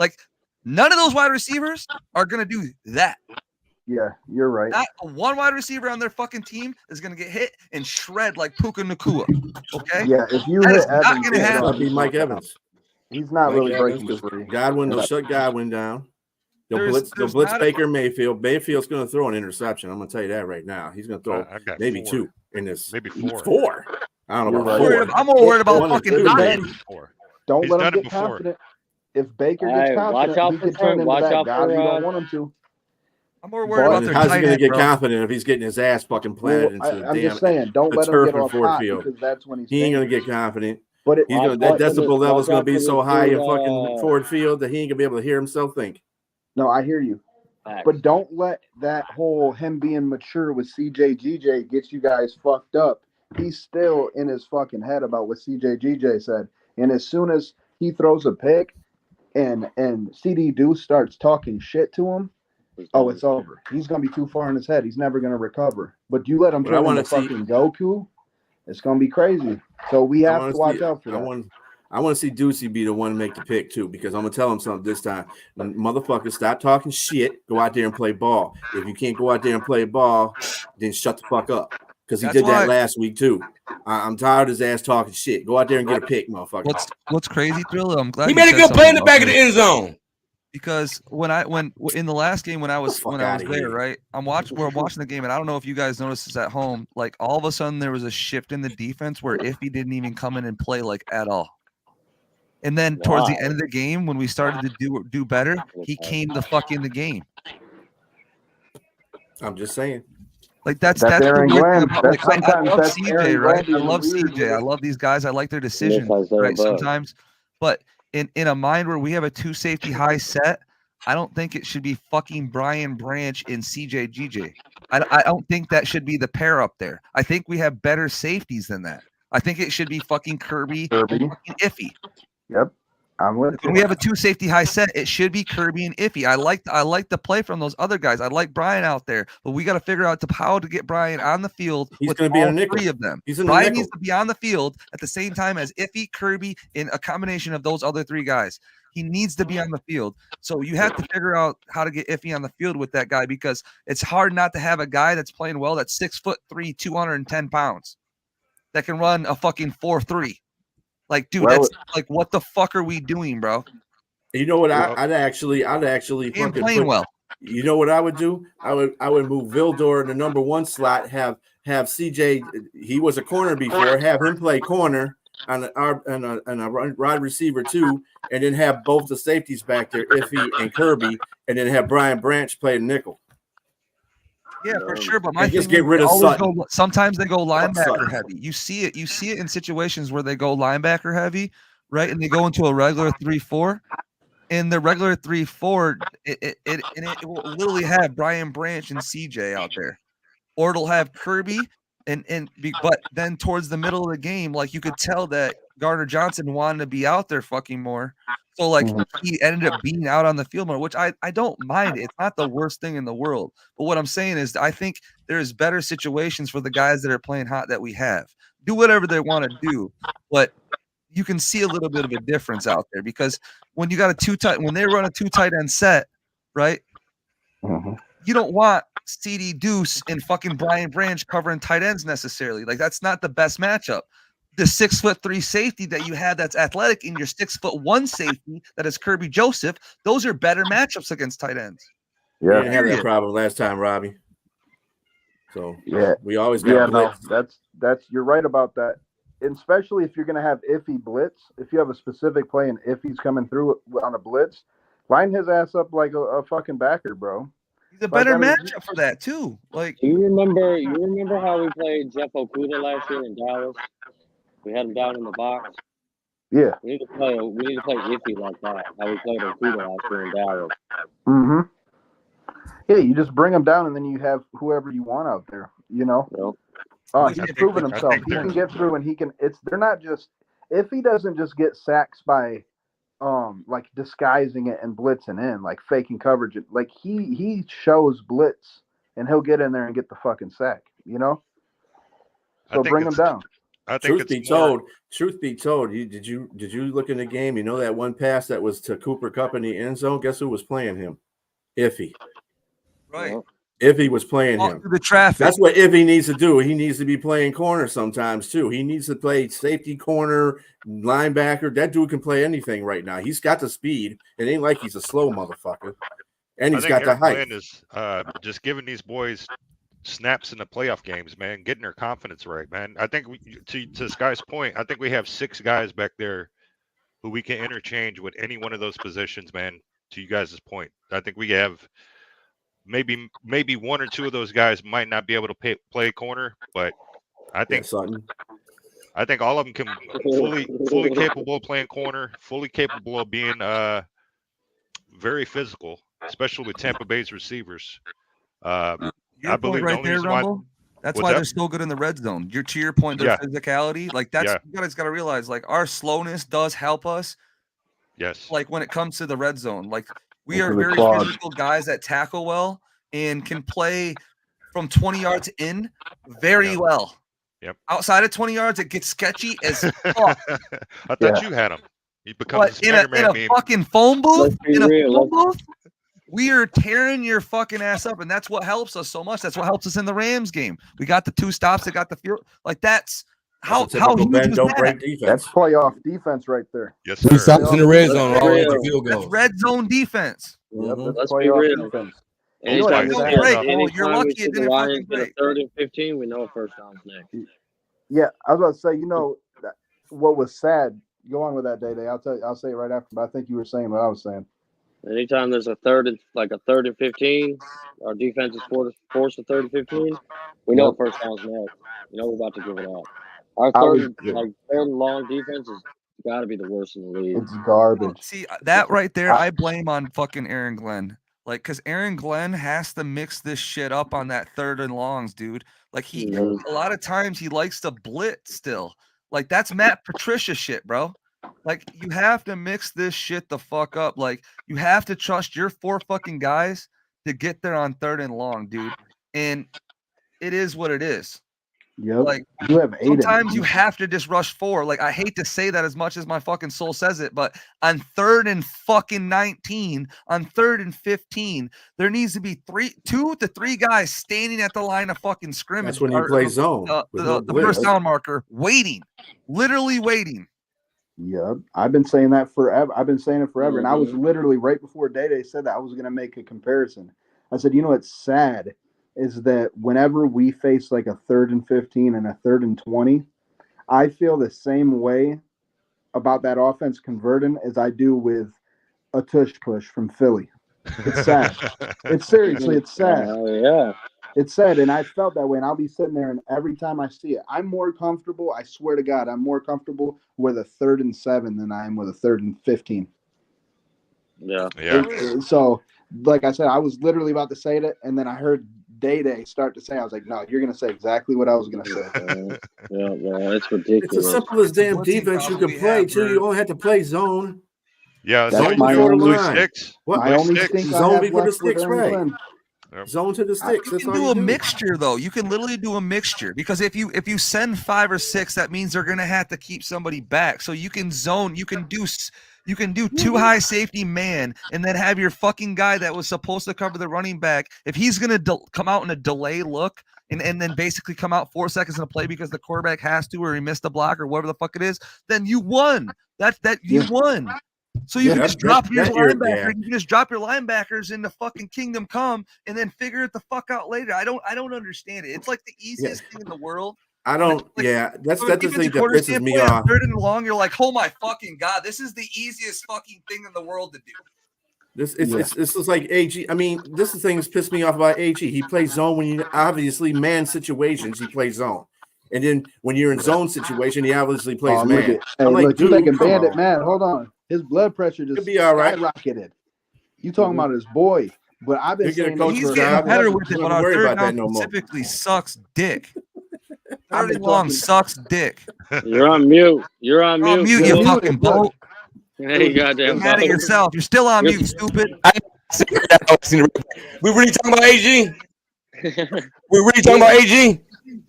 Like None of those wide receivers are going to do that. Yeah, you're right. Not one wide receiver on their fucking team is going to get hit and shred like Puka Nakua. Okay? Yeah, if you That hit is not Evans, gonna happen. That'll be Mike Evans. He's not Mike really Evans, breaking 'cause free. Godwin, they'll shut Godwin down. They'll blitz not Baker Mayfield. Mayfield's going to throw an interception. I'm going to tell you that right now. He's going to throw I got maybe 4. 2 in this. Maybe 4. 4. I don't know about You're 4. right. I'm more worried about One or fucking two. nine. Don't He's let him done it get before. confident. If Baker Hey, gets watch confident, out he for could turn into watch that out guy for, you don't want him to. I'm more worried But- about their How's he tight going to end, get bro. confident if he's getting his ass fucking planted into the I'm damn just saying, don't the let him turf get in off Ford hot Field? because that's when he's He ain't going to dangerous. get confident. But He's gonna, that decibel level's going to be so high in fucking Ford. Ford Field that he ain't going to be able to hear himself think. No, I hear you. But don't let that whole him being mature with CJ get you guys fucked up. He's still in his fucking head about what CJ said. And as soon as he throws a pick and CD Deuce starts talking shit to him, oh, it's over. He's going to be too far in his head. He's never going to recover. But you let him But I turn wanna into see- fucking Goku, it's going to be crazy. So we have to watch out for that. I want to see Ducey be the one to make the pick too, because I'm gonna tell him something this time. Motherfucker, stop talking shit. Go out there and play ball. If you can't go out there and play ball, then shut the fuck up. Because he That's did that why- last week too. I'm tired of his ass talking shit. Go out there and get a pick, motherfucker. What's crazy, Thriller? I'm glad He you made a said good play in the something back of about the end zone. because when in the last game when I was fuck there, outta here. right? We're watching the game, and I don't know if you guys noticed this at home. Like all of a sudden there was a shift in the defense where Iffy didn't even come in and play like at all. And then towards the end of the game, when we started to do better, he came the fuck in the game. I'm just saying. Like that's Aaron the weird Glenn. thing about, That's like, I sometimes love that's CJ, Aaron right? Glenn I love being weird, CJ. I love these guys. I like their decisions, right? Sometimes, but in a mind where we have a 2 safety high set, I don't think it should be fucking Brian Branch and CJ. I don't think that should be the pair up there. I think we have better safeties than that. I think it should be fucking Kirby. And fucking Iffy. Yep. I'm with When we have a 2 safety high set, it should be Kirby and Iffy. I like the play from those other guys. I like Brian out there, but we got to figure out how to get Brian on the field. He's with gonna be in all a nickel. 3 of them. He's in the Brian nickel. needs to be on the field at the same time as Iffy, Kirby, in a combination of those other 3 guys. He needs to be on the field. So you have to figure out how to get Iffy on the field with that guy, because it's hard not to have a guy that's playing well that's 6'3", 210 pounds, that can run a fucking 4.3. Like, dude, that's like, what the fuck are we doing, bro? You know what? I'd actually And fucking playing well. You know what I would do? I would move Vildor in the number 1 slot. Have CJ. He was a corner before. Have him play corner on a wide receiver too, and then have both the safeties back there, Iffy and Kirby, and then have Brian Branch play the nickel. Yeah, for sure. But my And just thing get is rid they of always Sutton. sometimes they go linebacker Sutton. heavy. You see it in situations where they go linebacker heavy, right? And they go into a regular 3-4. In the regular 3-4, it will literally have Brian Branch and CJ out there, or it'll have Kirby but then towards the middle of the game, like you could tell that Gardner Johnson wanted to be out there fucking more. So like he ended up being out on the field more, which I don't mind. It's not the worst thing in the world. But what I'm saying is I think there's better situations for the guys that are playing hot that we have. Do whatever they want to do, but you can see a little bit of a difference out there, because when you got when they run a 2 tight end set, right? You don't want CD Deuce and fucking Brian Branch covering tight ends necessarily. Like that's not the best matchup. The 6'3" safety that you have that's athletic and your 6'1" safety that is Kirby Joseph, those are better matchups against tight ends. We didn't have that problem last time, Robbie. So yeah, we always got blitz. That's you're right about that. And especially if you're going to have Iffy blitz, if you have a specific play and Iffy's coming through on a blitz, line his ass up like a fucking backer, bro. He's a better matchup for that too. Like, do you remember how we played Jeff Okuda last year in Dallas? We had him down in the box. Yeah. We need to play Iffy like that. How we played Okuda last year in Dallas. Mm-hmm. Yeah, you just bring him down and then you have whoever you want out there, you know? Yep. He's proven himself. He can get through, and they're not just, if he doesn't just get sacks by like disguising it and blitzing in, like faking coverage, like he shows blitz and he'll get in there and get the fucking sack, you know? So bring him down. I think Truth be told, did you look in the game? You know that one pass that was to Cooper Kupp in the end zone? Guess who was playing him? Iffy. Right. Iffy was playing him. The traffic. That's what Iffy needs to do. He needs to be playing corner sometimes too. He needs to play safety, corner, linebacker. That dude can play anything right now. He's got the speed. It ain't like he's a slow motherfucker. And he's got the height. Plan is just giving these boys snaps in the playoff games, man, getting their confidence right, man. I think to Sky's point, I think we have 6 guys back there who we can interchange with any one of those positions, man. To you guys' point, I think we have maybe 1 or 2 of those guys might not be able to play corner, but I think all of them can fully capable of playing corner, fully capable of being very physical, especially with Tampa Bay's receivers. I believe right there, Rumble. That's why they're so good in the red zone. To your point, their physicality, like that's you guys got to realize, like our slowness does help us. Yes. Like when it comes to the red zone, like we are very physical guys that tackle well and can play from 20 yards in very well. Yep. Outside of 20 yards, it gets sketchy as fuck. I thought you had him. He becomes in a fucking phone booth. We are tearing your fucking ass up, and that's what helps us so much. That's what helps us in the Rams game. We got the 2 stops that got the field. Like that's how huge is that? That's playoff defense right there. Yes, 2 stops in the red zone, always the field goal. That's red zone defense. Yep, that's Let's playoff be real. defense. Anytime you're lucky it didn't fucking break. 3rd and 15, we know first down's next. Yeah, I was about to say, what was sad. Go on with that, Day. I'll say it right after. But I think you were saying what I was saying. Anytime there's a 3rd and 15, our defense is forced to 3rd and 15. We know first down's next. We're about to give it up. Our third and long defense has got to be the worst in the league. It's garbage. See that right there, I blame on fucking Aaron Glenn. Like, because Aaron Glenn has to mix this shit up on that 3rd and longs, dude. Like a lot of times he likes to blitz still. Like that's Matt Patricia shit, bro. Like you have to mix this shit the fuck up. Like you have to trust your 4 fucking guys to get there on 3rd and long, dude. And it is what it is. Yep. Like you have 8. Sometimes you have to just rush 4. Like I hate to say that as much as my fucking soul says it, but on 3rd and fucking 19, on 3rd and 15, there needs to be 2 to 3 guys standing at the line of fucking scrimmage. That's when you play zone. The first down marker, literally waiting. Yep. I've been saying that forever. And I was literally right before Day said that I was going to make a comparison. I said, what's sad is that whenever we face like a 3rd and 15 and a 3rd and 20, I feel the same way about that offense converting as I do with a tush push from Philly. It's sad. It's sad. Yeah. It's sad, and I felt that way, and I'll be sitting there, and every time I see it, I'm more comfortable, I swear to God, I'm more comfortable with a 3rd and 7 than I am with a 3rd and 15. Yeah. So, like I said, I was literally about to say it, and then I heard Day start to say, I was like, no, you're going to say exactly what I was going to say. Yeah, well, it's ridiculous. It's the simplest damn defense you can play, too. You only have to play zone. Yeah, that's zone my only sticks. What? My only sticks. Zone before the sticks, right? Zone to the sticks. You can do a mixture, though. You can literally do a mixture because if you send 5 or 6, that means they're gonna have to keep somebody back. So you can zone. You can do 2 high safety man, and then have your fucking guy that was supposed to cover the running back. If he's gonna come out in a delay look and then basically come out 4 seconds in a play because the quarterback has to or he missed a block or whatever the fuck it is, then you won. You won. So you can just drop your linebacker. You can just drop your linebackers into fucking Kingdom Come and then figure it the fuck out later. I don't understand it. It's like the easiest thing in the world. I don't. That's the thing that pisses me off. 3rd and long, you're like, oh my fucking God, this is the easiest fucking thing in the world to do. This is like AG. I mean, this is the thing that's pissed me off about AG. He plays zone when you obviously man situations. He plays zone. And then when you're in zone situation, he obviously plays man. I'm like, dude, making Bandit mad. Hold on. His blood pressure just be all right. skyrocketed. You talking about his boy. But I've been saying he's getting better with it, but our 3rd down specifically sucks dick. 3rd and long sucks dick. You're on mute. You're on mute. You fucking boat. Hey, goddamn. You're mad at yourself. You're still on mute, stupid. We really talking about AG? We really talking about AG?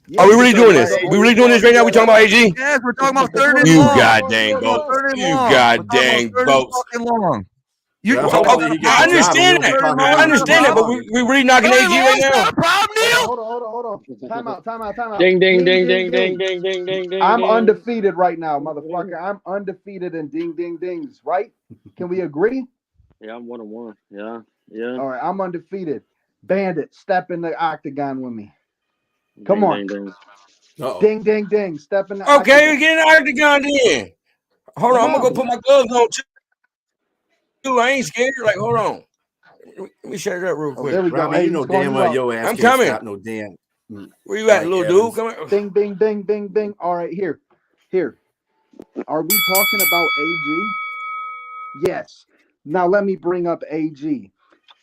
Yeah, Are we really doing this? We really doing this right now? We talking about AG? Yes, we're talking about third and You long. goddamn boat. You goddamn boats. Long. I understand that. I understand that, but we really knocking AG right now. Hold on. Time out. Ding, ding, ding, ding, ding, ding, ding, ding, ding. I'm undefeated right now, motherfucker. I'm undefeated in ding, ding, dings, right? Can we agree? Yeah, I'm 1-1. Yeah. All right, I'm undefeated. Bandit, step in the octagon with me. Come on. Ding, ding, ding. Step in the octagon. Okay, we get an octagon then. Hold on, I'm gonna go put my gloves on too. I ain't scared. Like, hold on. Let me shut it up real quick. There we go. Robbie, you know damn well your ass I'm can't coming. stop no damn. Where you at, little dude? Come on. Ding, ding, ding, ding, ding. All right, here. Are we talking about AG? Yes. Now let me bring up AG.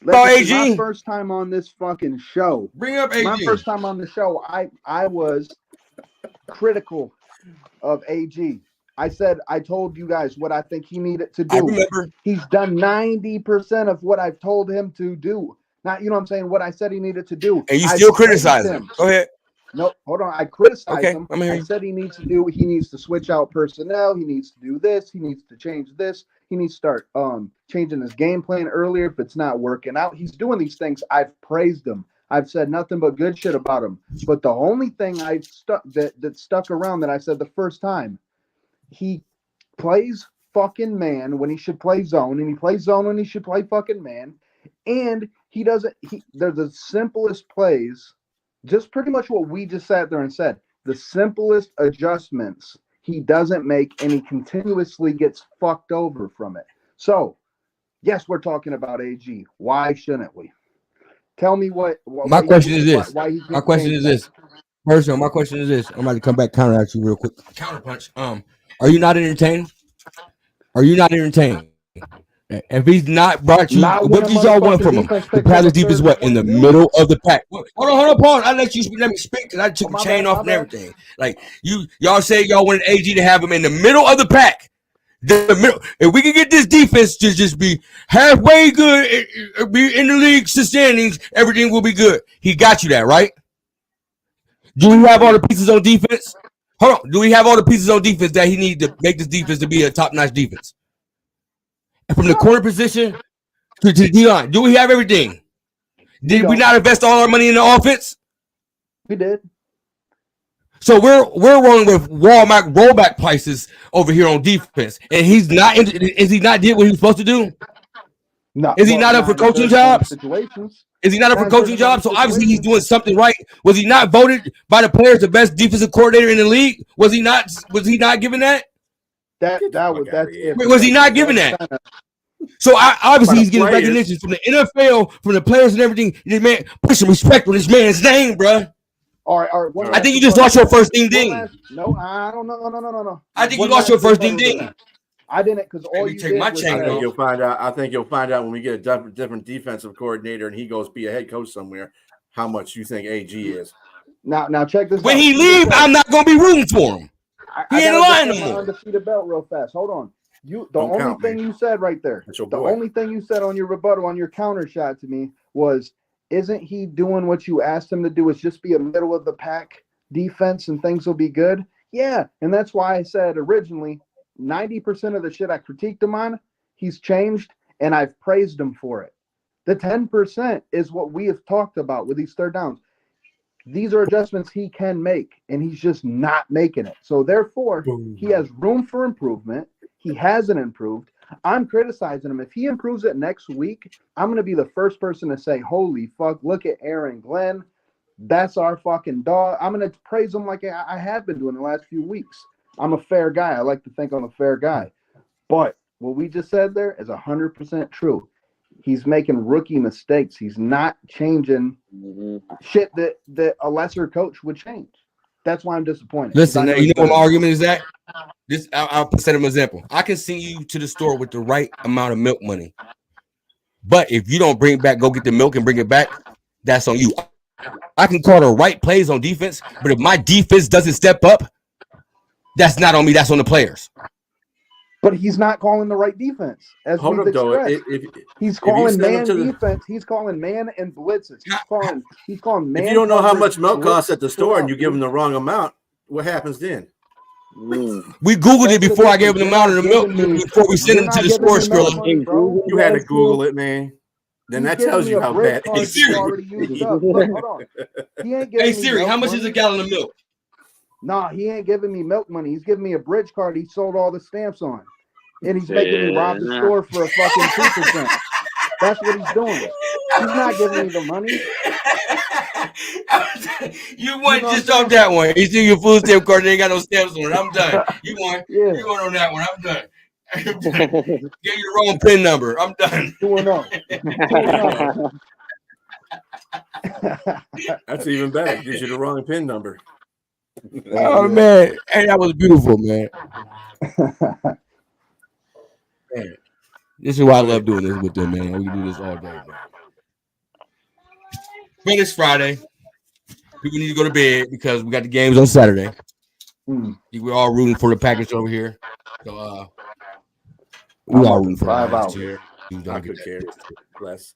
My first time on this fucking show. Bring up AG. My first time on the show, I was critical of AG. I told you guys what I think he needed to do. I remember. He's done 90% of what I've told him to do. Not, you know what I'm saying, what I said he needed to do. And you still criticize him. Go ahead. No, hold on. I criticize him. I'm here. I said he needs to switch out personnel. He needs to do this. He needs to change this. He needs to start changing his game plan earlier if it's not working out. He's doing these things. I've praised him. I've said nothing but good shit about him. But the only thing that stuck around that I said the first time, he plays fucking man when he should play zone, and he plays zone when he should play fucking man. And they're the simplest plays, just pretty much what we just sat there and said. The simplest adjustments he doesn't make, and he continuously gets fucked over from it. So, yes, we're talking about AG. Why shouldn't we? Tell me what my question is this. My question is this. First of all, my question is this. I'm about to come back counter at you real quick. Counterpunch. Are you not entertained? If he's not brought you, what did y'all want from him? The pass deep is what? In the middle of the pack. Hold on, pause. I let me speak because I took the chain off and everything. Like y'all say y'all wanted AG to have him in the middle of the pack. The middle. If we can get this defense to just be halfway good, be in the league standings, everything will be good. He got you that, right? Do we have all the pieces on defense? Hold on. Do we have all the pieces on defense that he needs to make this defense to be a top-notch defense? And from the corner position to the D-line, do we have everything? Did we not invest all our money in the offense? We did. So we're rolling with Walmart rollback prices over here on defense, and he's not. Is he not did what he was supposed to do? No. Is he not up for coaching jobs? Is he not up for coaching jobs? So obviously he's doing something right. Was he not voted by the players the best defensive coordinator in the league? Was he not? Was he not given that? Was he not given that? So obviously he's getting recognition from the NFL, from the players and everything. This man, put some respect on this man's name, bro. All right. I think you just lost your first ding. No, I don't know. No. I think you lost your first ding. I didn't, because all you did was I think you'll find out when we get a different defensive coordinator and he goes be a head coach somewhere how much you think AG is. Now check this. When he leaves, I'm not gonna be rooting for him. He ain't lying no more. Undefeated belt real fast. Hold on. The only thing you said right there, the only thing you said on your rebuttal, on your counter shot to me was, isn't he doing what you asked him to do? Is just be a middle of the pack defense and things will be good? Yeah. And that's why I said originally 90% of the shit I critiqued him on, he's changed, and I've praised him for it. The 10% is what we have talked about with these third downs. These are adjustments he can make, and he's just not making it. So therefore, he has room for improvement. He hasn't improved. I'm criticizing him. If he improves it next week, I'm going to be the first person to say, holy fuck, look at Aaron Glenn. That's our fucking dog. I'm going to praise him like I have been doing the last few weeks. I'm a fair guy. I like to think I'm a fair guy. But what we just said there is 100% true. He's making rookie mistakes. He's not changing shit that a lesser coach would change. That's why I'm disappointed. Listen, you know what my argument is that? I'll set an example. I can send you to the store with the right amount of milk money. But if you don't go get the milk and bring it back, that's on you. I can call the right plays on defense, but if my defense doesn't step up, that's not on me. That's on the players. But he's not calling the right defense, as Hold we've up, though. expressed. He's calling man defense. He's calling man and blitzes. He's calling man. If you don't know how much milk blitz costs at the store and you give them the wrong amount, what happens then? We Googled it before I gave him the amount of the milk before we sent him to the store, Skrilla. You had to Google it, man. Then that tells you how bad. Hey, Siri. Look, hold on. He ain't giving Hey, Siri, me how much money. is a gallon of milk? Nah, he ain't giving me milk money. He's giving me a bridge card he sold all the stamps on. And he's making me rob the store for a fucking 2%. That's what he's doing. He's not giving me the money. You won just off that one. You see your food stamp card, they ain't got no stamps on it. I'm done. You won. Yeah. You won on that one. I'm done. Get your wrong PIN number. I'm done. 2-0. That's even better. Gives you the wrong PIN number. Oh man, hey, that was beautiful, man. Man, this is why I love doing this with them, man. We can do this all day, man. But it's Friday. People need to go to bed because we got the games on Saturday. We're all rooting for the Packers over here. So we all rooting for 5 the hours. here. I could care less.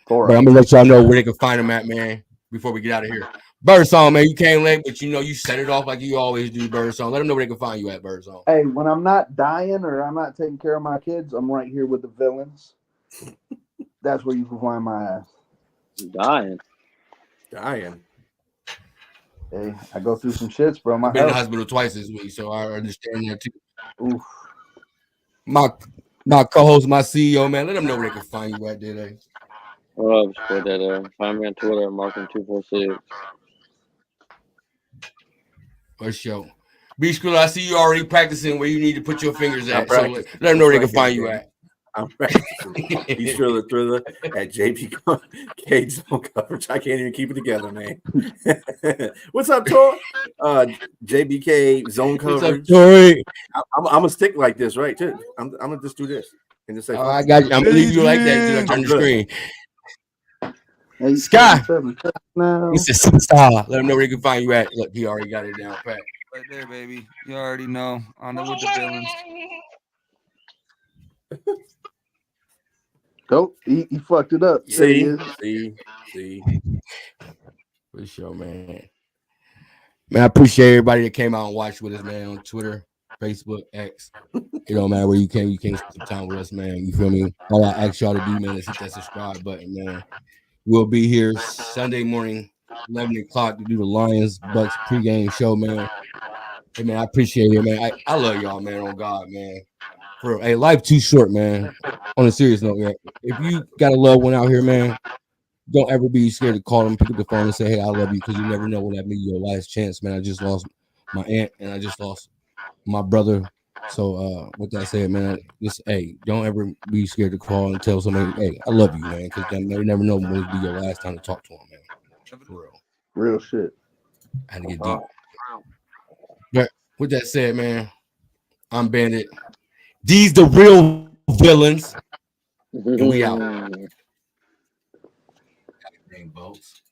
But I'm gonna let y'all know where they can find them at, man, before we get out of here. Birdsong, man, you came late, but you set it off like you always do, Birdsong. Let them know where they can find you at, Birdsong. Hey, when I'm not dying or I'm not taking care of my kids, I'm right here with the Villains. That's where you can find my ass. Dying. Hey, I go through some shits, bro. I've been in the hospital twice this week, so I understand that too. Oof. My co-host, my CEO, man, let them know where they can find you at, today. What up, Sport Data? Find me on Twitter, Markham246. For sure. B School, I see you already practicing where you need to put your fingers at. So let them know where they can find you at. I'm practicing. He's Thriller at JP Cage Zone Coverage. I can't even keep it together, man. What's up, Tor? JBK Zone Coverage. What's up, Tori? I'm gonna stick like this, right? Too. I'm gonna just do this and just say. Oh, I got you. I'm gonna leave you like that until I turn the screen. Hey, Sky. No. He's a superstar. Let them know where they can find you at. Look, he already got it down pat. Right there, baby. You already know. On there with the Villains. Go. He fucked it up. See. For sure, man. Man, I appreciate everybody that came out and watched with us, man, on Twitter, Facebook, X. It don't matter where you came spend some time with us, man. You feel me? All I ask y'all to do, man, is hit that subscribe button, man. We'll be here Sunday morning, 11 o'clock, to do the Lions Bucs pregame show, man. Hey, man, I appreciate it, man. I love y'all, man, on God, man. For real. Hey, life too short, man. On a serious note, man, if you got a loved one out here, man, don't ever be scared to call them, pick up the phone and say, hey, I love you, because you never know when that may be your last chance, man. I just lost my aunt, and I just lost my brother. So with that said, man, just, hey, don't ever be scared to call and tell somebody, hey, I love you, man, because you never know when it'll be your last time to talk to them, man. For real. Real shit. I had to get deep. But with that said, man, I'm Bandit. These the real villains. And we out. Dang, folks.